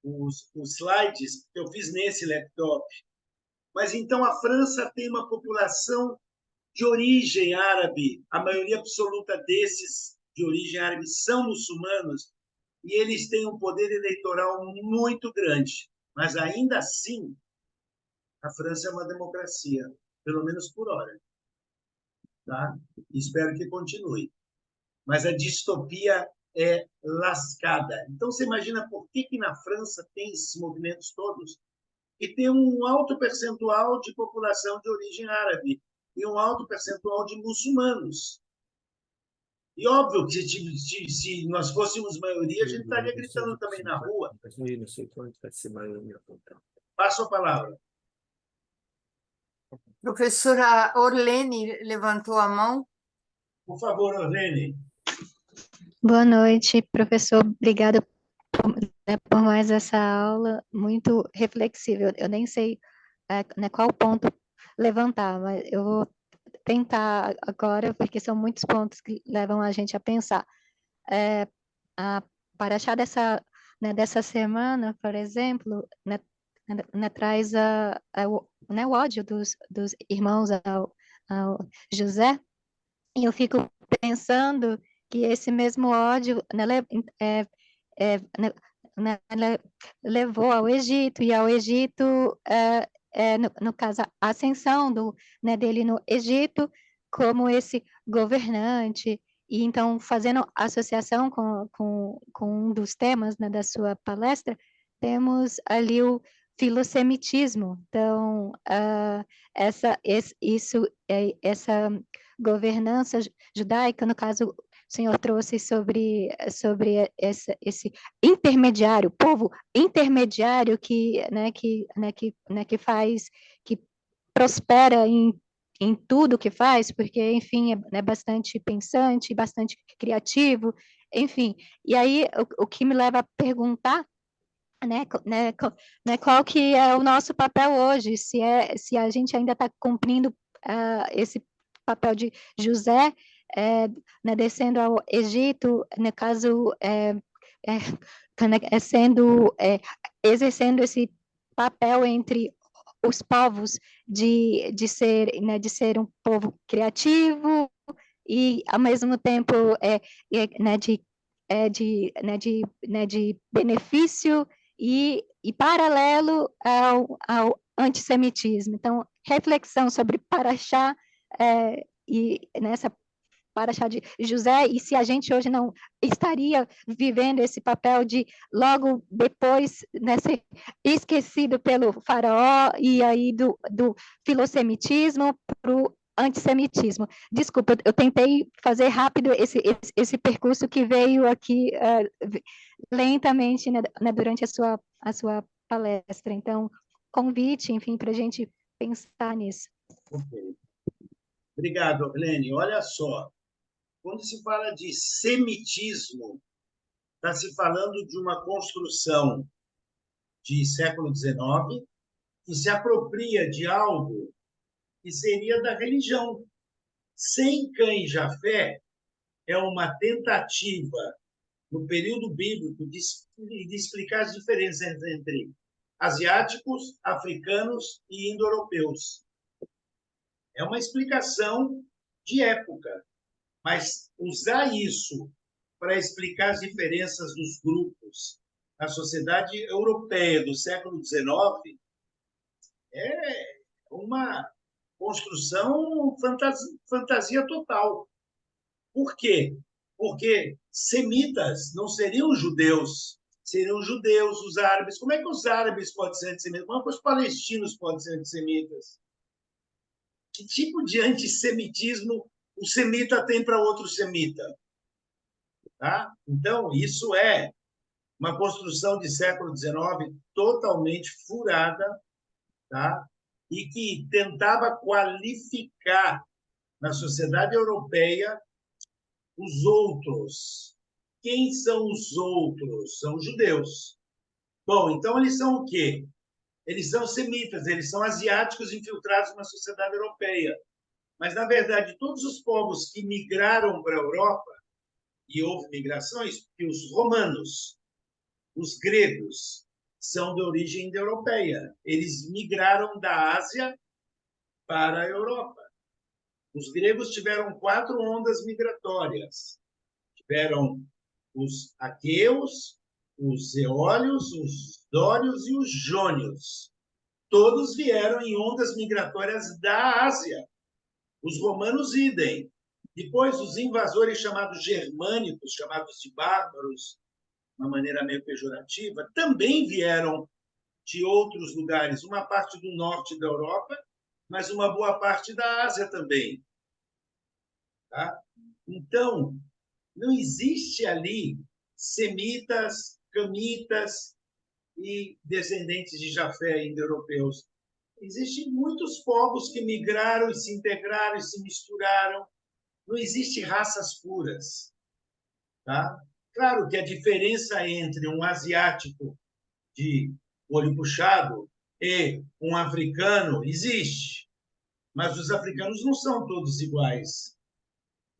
os slides que eu fiz nesse laptop. Mas, então, a França tem uma população de origem árabe, a maioria absoluta desses de origem árabe são muçulmanos, e eles têm um poder eleitoral muito grande. Mas, ainda assim, a França é uma democracia, pelo menos por hora. Tá? Espero que continue. Mas a distopia é lascada. Então, você imagina por que na França tem esses movimentos todos? E tem um alto percentual de população de origem árabe e um alto percentual de muçulmanos. E óbvio que se nós fôssemos maioria, a gente estaria gritando também na rua. Passo a palavra. Professora Orlene levantou a mão. Por favor, Orlene. Boa noite, professor. Obrigada por mais essa aula, muito reflexiva. Eu nem sei qual ponto levantar, mas eu vou tentar agora, porque são muitos pontos que levam a gente a pensar. A paraxá dessa semana, por exemplo, traz o ódio dos irmãos ao José, e eu fico pensando que esse mesmo ódio levou ao Egito, e ao Egito, no caso, a ascensão dele no Egito como esse governante, e então, fazendo associação com um dos temas da sua palestra, temos ali o filosemitismo. Então, essa governança judaica, no caso, o senhor trouxe sobre esse intermediário, povo intermediário que faz, que prospera em tudo que faz, porque, enfim, é bastante pensante, bastante criativo, enfim. E aí, o que me leva a perguntar, qual que é o nosso papel hoje, se a gente ainda está cumprindo esse papel de José, descendo ao Egito, no caso, exercendo esse papel entre os povos de ser um povo criativo e, ao mesmo tempo, de benefício e paralelo ao antissemitismo. Então, reflexão sobre Paraxá e nessa Paraxá de José, e se a gente hoje não estaria vivendo esse papel de logo depois, né, ser esquecido pelo faraó e aí do filosemitismo para o antissemitismo. Desculpa, eu tentei fazer rápido esse percurso que veio aqui lentamente, né, durante a sua palestra. Então, convite, enfim, para a gente pensar nisso. Ok. Obrigado, Helene. Olha só, quando se fala de semitismo, está se falando de uma construção de século XIX que se apropria de algo que seria da religião. Sem Cã e Jafé é uma tentativa, no período bíblico, de explicar as diferenças entre asiáticos, africanos e indo-europeus. É uma explicação de época, mas usar isso para explicar as diferenças dos grupos na sociedade europeia do século XIX é uma construção fantasia total. Por quê? Porque semitas não seriam judeus, seriam judeus, os árabes. Como é que os árabes podem ser antissemitas? Como é que os palestinos podem ser antissemitas? Que tipo de antissemitismo o semita tem para outro semita? Tá? Então, isso é uma construção de século XIX totalmente furada, tá? E que tentava qualificar na sociedade europeia os outros. Quem são os outros? São os judeus. Bom, então eles são o quê? Eles são semitas, eles são asiáticos infiltrados na sociedade europeia. Mas, na verdade, todos os povos que migraram para a Europa, e houve migrações, porque os romanos, os gregos, são de origem indo-europeia. Eles migraram da Ásia para a Europa. Os gregos tiveram 4 ondas migratórias. Tiveram os aqueus, os eólios, os dórios e os jônios. Todos vieram em ondas migratórias da Ásia. Os romanos, idem. Depois, os invasores chamados germânicos, chamados de bárbaros, de uma maneira meio pejorativa, também vieram de outros lugares, uma parte do norte da Europa, mas uma boa parte da Ásia também. Tá? Então, não existe ali semitas, camitas e descendentes de Jafé indo-europeus. Existem muitos povos que migraram e se integraram e se misturaram. Não existe raças puras. Tá? Claro que a diferença entre um asiático de olho puxado e um africano existe, mas os africanos não são todos iguais.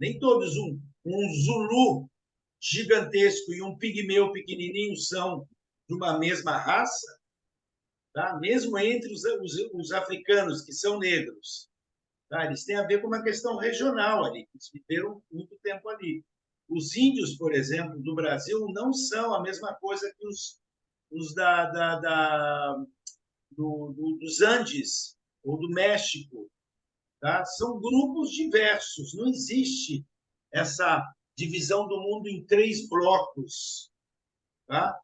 Nem todos. Um Zulu gigantesco e um pigmeu pequenininho são de uma mesma raça, tá? Mesmo entre os africanos, que são negros. Tá? Eles têm a ver com uma questão regional ali, eles viveram muito tempo ali. Os índios, por exemplo, do Brasil, não são a mesma coisa que os dos Andes ou do México. Tá? São grupos diversos, não existe essa divisão do mundo em 3 blocos. Tá?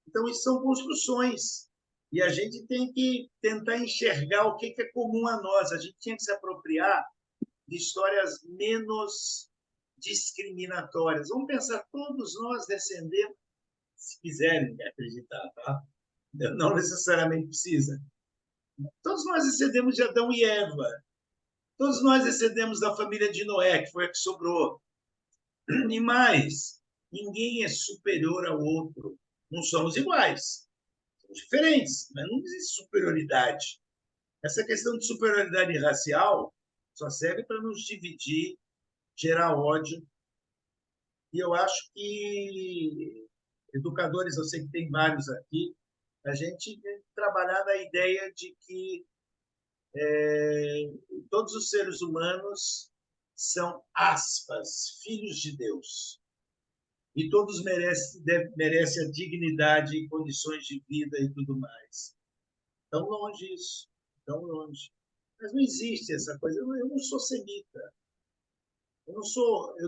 Então, isso são construções. E a gente tem que tentar enxergar o que é comum a nós. A gente tinha que se apropriar de histórias menos discriminatórias. Vamos pensar, todos nós descendemos, se quiserem acreditar, tá? Não necessariamente precisa. Todos nós descendemos de Adão e Eva. Todos nós descendemos da família de Noé, que foi a que sobrou. E mais, ninguém é superior ao outro. Não somos iguais. Somos diferentes, mas não existe superioridade. Essa questão de superioridade racial só serve para nos dividir, gerar ódio. E eu acho que educadores, eu sei que tem vários aqui, a gente tem que trabalhar na ideia de que todos os seres humanos são, aspas, filhos de Deus. E todos merecem a dignidade e condições de vida e tudo mais. Tão longe isso, tão longe. Mas não existe essa coisa. Eu não sou semita. Eu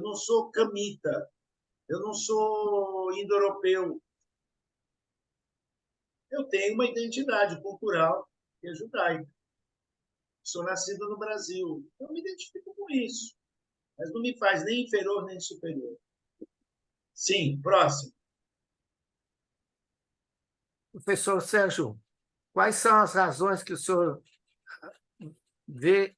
não sou camita, eu não sou indo-europeu. Eu tenho uma identidade cultural que é judaica. Sou nascido no Brasil. Eu me identifico com isso. Mas não me faz nem inferior nem superior. Sim, próximo. Professor Sérgio, quais são as razões que o senhor vê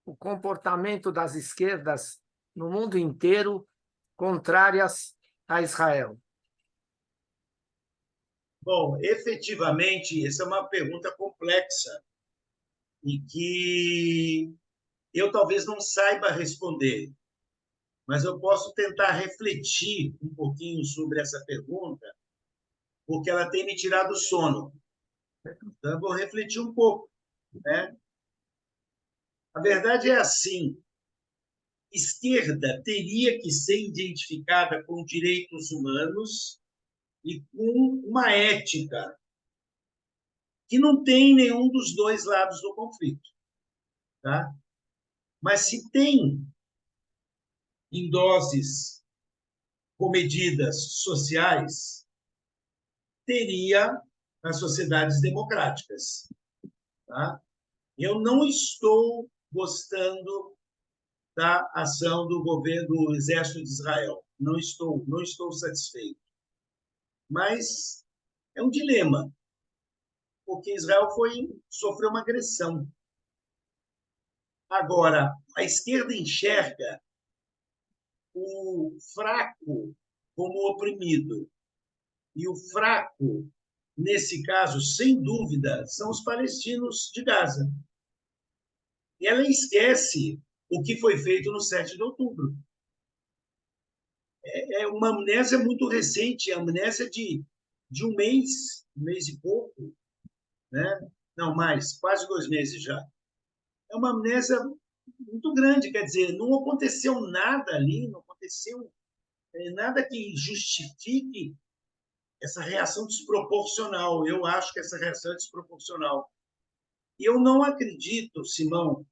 o comportamento das esquerdas no mundo inteiro contrárias a Israel? Bom, efetivamente, essa é uma pergunta complexa e que eu talvez não saiba responder, mas eu posso tentar refletir um pouquinho sobre essa pergunta, porque ela tem me tirado o sono. Então, eu vou refletir um pouco, né? A verdade é assim: esquerda teria que ser identificada com direitos humanos e com uma ética que não tem nenhum dos dois lados do conflito, tá? Mas se tem em doses comedidas sociais, teria nas sociedades democráticas, tá? Eu não estou gostando da ação do governo do Exército de Israel. Não estou satisfeito. Mas é um dilema, porque Israel sofreu uma agressão. Agora, a esquerda enxerga o fraco como oprimido. E o fraco, nesse caso, sem dúvida, são os palestinos de Gaza. E ela esquece o que foi feito no 7 de outubro. É uma amnésia muito recente, a amnésia de um mês e pouco, né? Não mais, quase 2 meses já. É uma amnésia muito grande, quer dizer, não aconteceu nada ali, não aconteceu nada que justifique essa reação desproporcional. Eu acho que essa reação é desproporcional. E eu não acredito, Simão,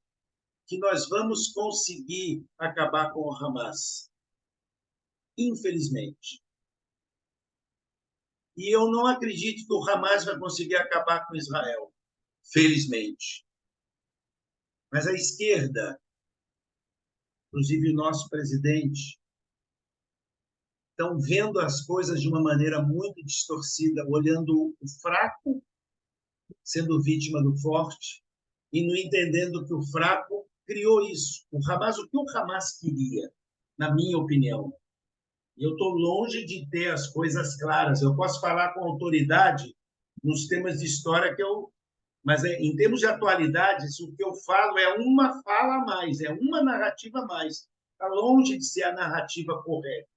que nós vamos conseguir acabar com o Hamas. Infelizmente. E eu não acredito que o Hamas vai conseguir acabar com Israel. Felizmente. Mas a esquerda, inclusive o nosso presidente, estão vendo as coisas de uma maneira muito distorcida, olhando o fraco sendo vítima do forte e não entendendo que o fraco criou isso. O que o Hamas queria, na minha opinião? E eu estou longe de ter as coisas claras. Eu posso falar com autoridade nos temas de história mas em termos de atualidade, o que eu falo é uma fala a mais, é uma narrativa a mais. Está longe de ser a narrativa correta.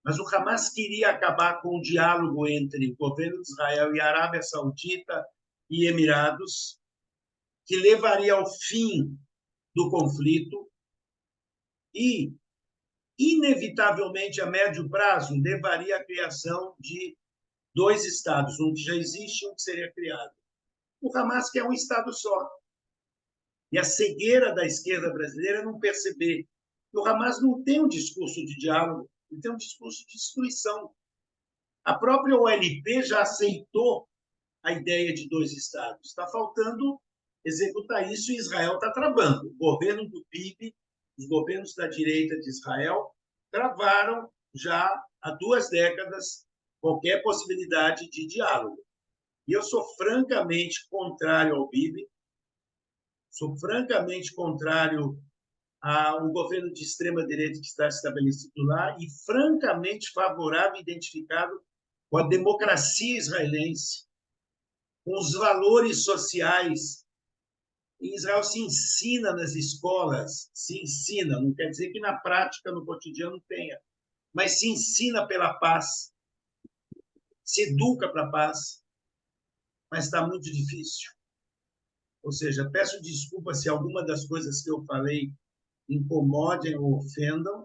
Mas o Hamas queria acabar com o diálogo entre o governo de Israel e a Arábia Saudita e Emirados, que levaria ao fim do conflito e, inevitavelmente, a médio prazo, levaria à criação de 2 estados, um que já existe e um que seria criado. O Hamas quer um estado só. E a cegueira da esquerda brasileira é não perceber que o Hamas não tem um discurso de diálogo, ele tem um discurso de destruição. A própria OLP já aceitou a ideia de 2 estados. Está faltando executar isso e Israel está travando. O governo do PIB, os governos da direita de Israel, travaram já há 2 décadas qualquer possibilidade de diálogo. E eu sou francamente contrário ao Bibi, sou francamente contrário ao governo de extrema-direita que está estabelecido lá e francamente favorável e identificado com a democracia israelense, com os valores sociais. Em Israel se ensina nas escolas, se ensina, não quer dizer que na prática, no cotidiano, tenha, mas se ensina pela paz, se educa para a paz, mas está muito difícil. Ou seja, peço desculpa se alguma das coisas que eu falei incomodem ou ofendam.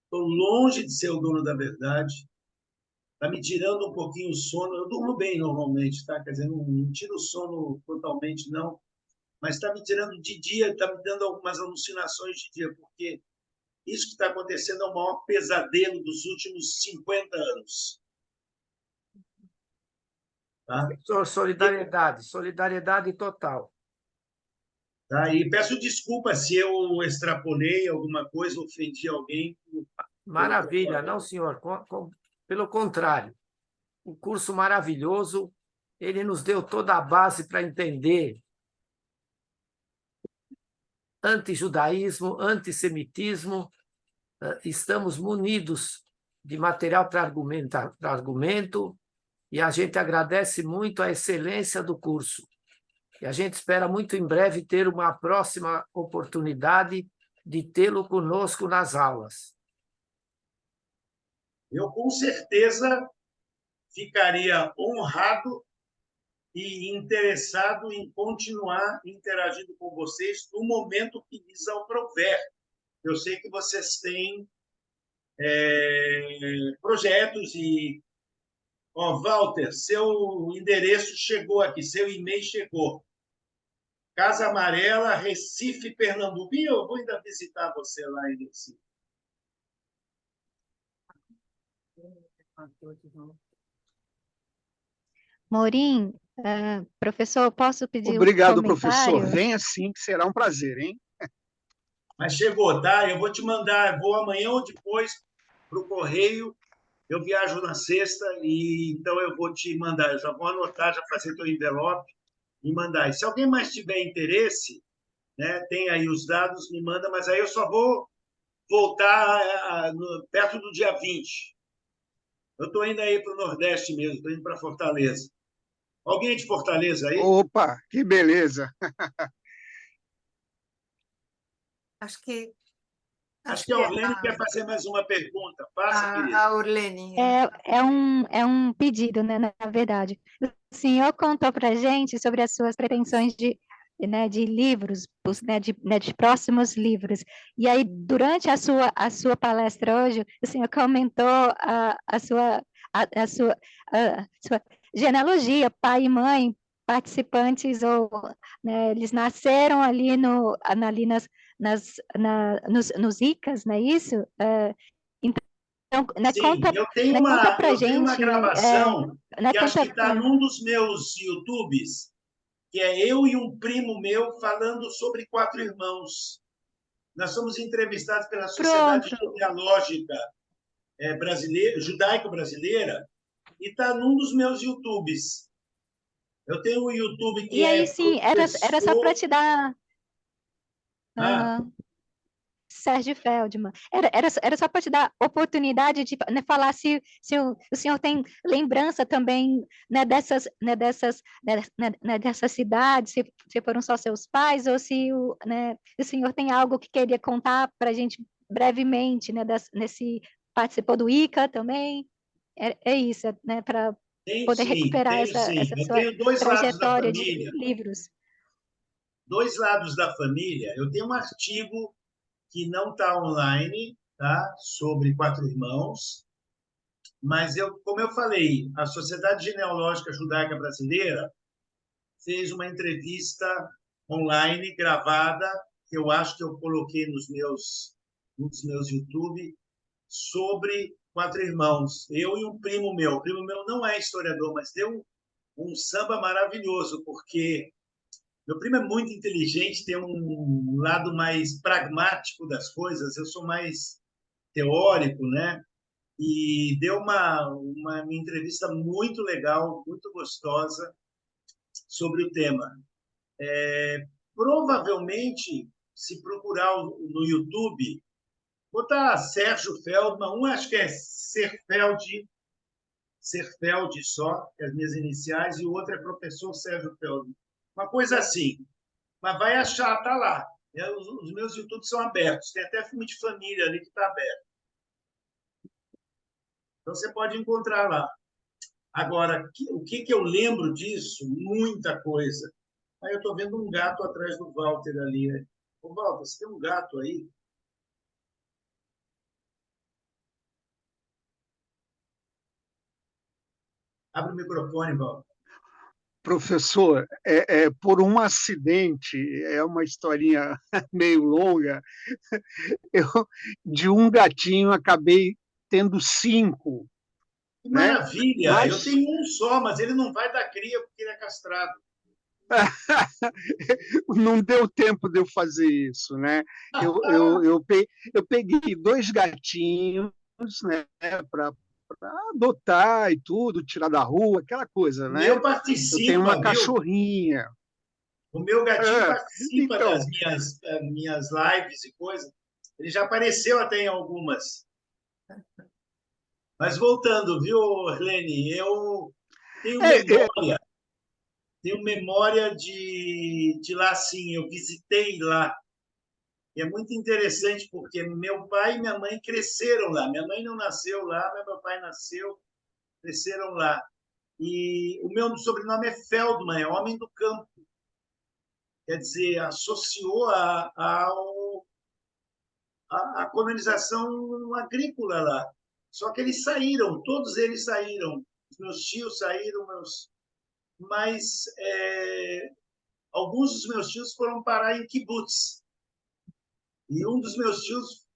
Estou longe de ser o dono da verdade. Está me tirando um pouquinho o sono. Eu durmo bem normalmente, tá? Quer dizer, não tiro o sono totalmente, não. Mas está me tirando de dia, está me dando algumas alucinações de dia, porque Isso que está acontecendo é o maior pesadelo dos últimos 50 anos. Tá? Professor, solidariedade, solidariedade total. Tá? E peço desculpa se eu extrapolei alguma coisa, ofendi alguém. Maravilha, não, senhor. Pelo contrário, um curso maravilhoso, ele nos deu toda a base para entender antijudaísmo, antissemitismo. Estamos munidos de material para argumento, e a gente agradece muito a excelência do curso. E a gente espera muito em breve ter uma próxima oportunidade de tê-lo conosco nas aulas. Eu, com certeza, ficaria honrado e interessado em continuar interagindo com vocês no momento que lhes aprouver. Eu sei que vocês têm projetos e... Ó, Walter, seu endereço chegou aqui, seu e-mail chegou. Casa Amarela, Recife, Pernambuco. E eu vou ainda visitar você lá em Recife. Morim, professor, posso pedir um Obrigado, professor. comentário? Venha sim, que será um prazer, hein? Mas chegou, tá? Eu vou te mandar, vou amanhã ou depois para o correio. Eu viajo na sexta, e então eu vou te mandar. Eu já vou anotar, já fazer teu envelope e mandar. E se alguém mais tiver interesse, né, tem aí os dados, me manda, mas aí eu só vou voltar perto do dia 20. Eu estou indo aí para o Nordeste mesmo, estou indo para Fortaleza. Alguém de Fortaleza aí? Opa, que beleza! Acho que Acho que a Orlene quer fazer mais uma pergunta. Faça, querida. a Orlene. É um pedido, né, na verdade. O senhor contou para a gente sobre as suas pretensões de livros, de próximos livros. E aí, durante a sua palestra hoje, o senhor comentou a sua genealogia, pai e mãe, participantes, ou, né, eles nasceram ali, nos ICAs, não é isso? Então, né, Sim, conta, né, conta pra eu tenho uma gente, gravação né, que acho que conta, está num dos meus YouTubes, que é eu e um primo meu falando sobre quatro irmãos. Nós somos entrevistados pela Sociedade pronto. Genealógica brasileira, judaico-brasileira, e está num dos meus YouTubes. Eu tenho um YouTube que E aí, é sim, era só para professor... te dar... Ah, Aham. Sérgio Feldman. Era só para te dar oportunidade de, né, falar se o senhor tem lembrança também, né, dessas cidades, se foram só seus pais, ou se o senhor tem algo que queria contar para a gente brevemente, né, participou do ICA também. É isso, né, para tenho poder sim, recuperar tenho essa sim. Eu sua tenho dois lados da trajetória de família. livros. Dois lados da família. Eu tenho um artigo que não está online, tá? Sobre quatro irmãos, mas como eu falei, a Sociedade Genealógica Judaica Brasileira fez uma entrevista online gravada, que eu acho que eu coloquei nos meus YouTube, sobre quatro irmãos. Eu e um primo meu. O primo meu não é historiador, mas deu um samba maravilhoso, porque meu primo é muito inteligente, tem um lado mais pragmático das coisas, eu sou mais teórico, né? E deu uma entrevista muito legal, muito gostosa sobre o tema. Provavelmente, se procurar no YouTube, botar Sérgio Feldman, acho que é Serfeld só, que é as minhas iniciais, e o outro é professor Sérgio Feldman. Uma coisa assim. Mas vai achar, tá lá. Os meus YouTubes são abertos. Tem até filme de família ali que está aberto. Então você pode encontrar lá. Agora, o que eu lembro disso? Muita coisa. Aí eu estou vendo um gato atrás do Walter ali. Né? Ô, Walter, você tem um gato aí? Abre o microfone, Walter. Professor, por um acidente, é uma historinha meio longa, eu, de um gatinho, acabei tendo 5, Que né? maravilha! Mas Eu tenho um só, mas ele não vai dar cria porque ele é castrado. não deu tempo de eu fazer isso, né? Eu peguei 2 gatinhos, né, para adotar e tudo, tirar da rua, aquela coisa, O né? meu Eu tenho uma participa, viu? cachorrinha. O meu gatinho É, participa então, das minhas lives e coisas. Ele já apareceu até em algumas. Mas voltando, viu, Helene? Eu tenho é, é, memória, de lá, sim. Eu visitei lá. E é muito interessante porque meu pai e minha mãe cresceram lá. Minha mãe não nasceu lá, mas meu pai nasceu, cresceram lá. E o meu sobrenome é Feldman, é homem do campo. Quer dizer, associou a colonização agrícola lá. Só que eles saíram, todos eles saíram. Os meus tios saíram, mas alguns dos meus tios foram parar em kibbutz. E um dos meus tios,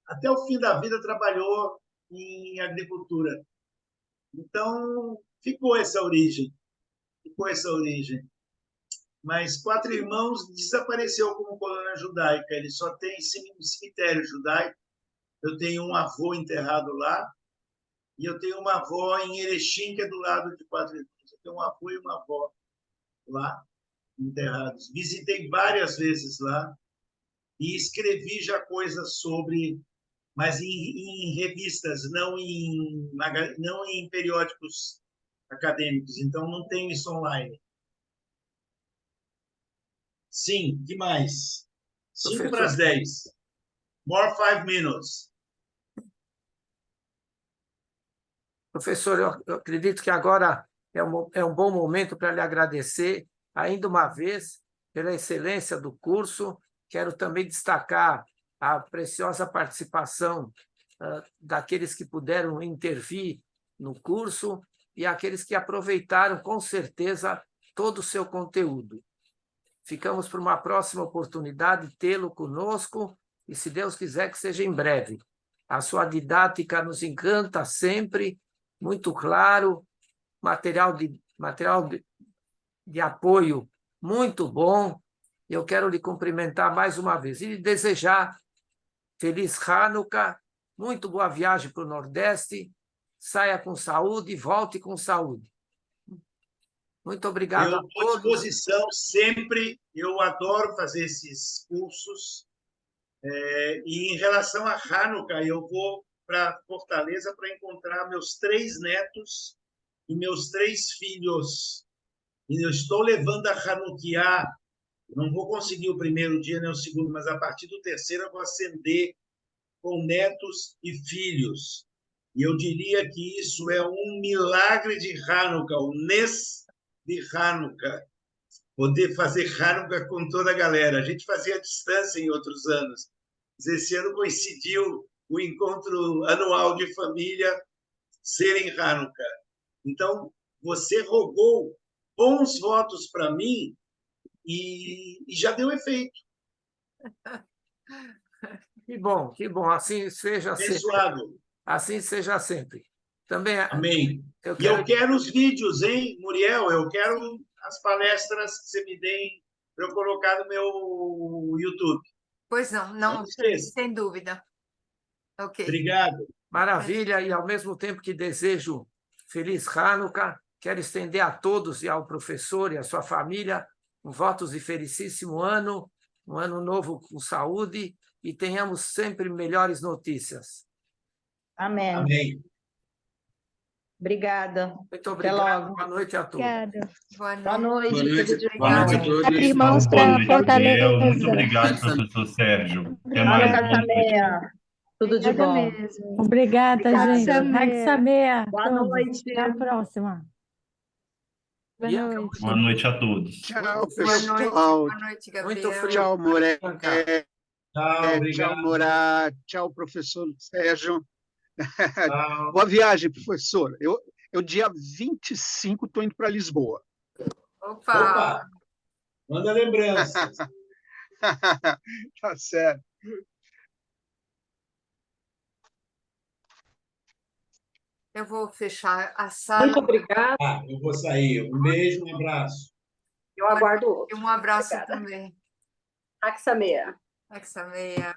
até o fim da vida, trabalhou em agricultura. Então, ficou essa origem. Mas 4 Irmãos desapareceu como colônia judaica. Ele só tem cemitério judaico. Eu tenho um avô enterrado lá e eu tenho uma avó em Erechim, que é do lado de 4 Irmãos. Eu tenho um avô e uma avó lá enterrados. Visitei várias vezes lá e escrevi já coisas sobre, mas em revistas, não em periódicos acadêmicos. Então, não tenho isso online. Sim, que mais? 5 para as 10. More 5 minutes. Professor, eu acredito que agora é um bom momento para lhe agradecer ainda uma vez pela excelência do curso. Quero também destacar a preciosa participação daqueles que puderam intervir no curso e aqueles que aproveitaram, com certeza, todo o seu conteúdo. Ficamos por uma próxima oportunidade tê-lo conosco e, se Deus quiser, que seja em breve. A sua didática nos encanta sempre, muito claro, material de apoio muito bom. Eu quero lhe cumprimentar mais uma vez e lhe desejar feliz Hanukkah, muito boa viagem para o Nordeste, saia com saúde e volte com saúde. Muito obrigado Eu a estou à todos. disposição sempre. Eu adoro fazer esses cursos. E em relação a Hanukkah, eu vou para Fortaleza para encontrar meus 3 netos e meus 3 filhos. E eu estou levando a Hanukkah. Não vou conseguir o primeiro dia nem o segundo, mas a partir do terceiro eu vou acender com netos e filhos. E eu diria que isso é um milagre de Hanukkah, o Nes de Hanukkah. Poder fazer Hanukkah com toda a galera. A gente fazia à distância em outros anos. Mas esse ano coincidiu o encontro anual de família ser em Hanukkah. Então, você rogou bons votos para mim e já deu efeito. Que bom, assim seja sempre. Abençoado. Assim seja sempre. Também Amém. eu E eu quero. quero os vídeos, hein, Muriel? Eu quero as palestras que você me deem para eu colocar no meu YouTube. Pois não, Não esqueça. sem dúvida. Ok. Obrigado. Maravilha, e ao mesmo tempo que desejo feliz Hanukkah, quero estender a todos e ao professor e à sua família votos de felicíssimo ano, um ano novo com saúde e tenhamos sempre melhores notícias. Amém. Amém. Obrigada. Muito Até obrigado. logo. Boa noite a todos. Obrigada. Boa noite. Boa noite. Tudo de bom. Boa noite a todos. 4 Irmãos Boa para noite, Gabriel. Muito Fortaleza. obrigado, professor Sérgio. Até Olha, mais. Casa Meia. Tudo de Obrigada bom. mesmo. Obrigada, Obrigada. gente. Hagsameia. Boa noite. Até a próxima. Boa Bianca, noite. Boa noite a todos. Tchau, Boa noite. pessoal. Boa noite, muito Gabriel. frio. Tchau, Moré. Bianca. Tchau, obrigado. Tchau, Morá. Tchau, professor Sérgio. Tchau. Boa viagem, professor. Eu dia 25, estou indo para Lisboa. Opa! Opa! Manda lembranças. Tá certo. Eu vou fechar a sala. Muito obrigada. Eu vou sair. Um beijo, um abraço. Eu aguardo E outro. um abraço Obrigada. também. Aksamea. Aksamea.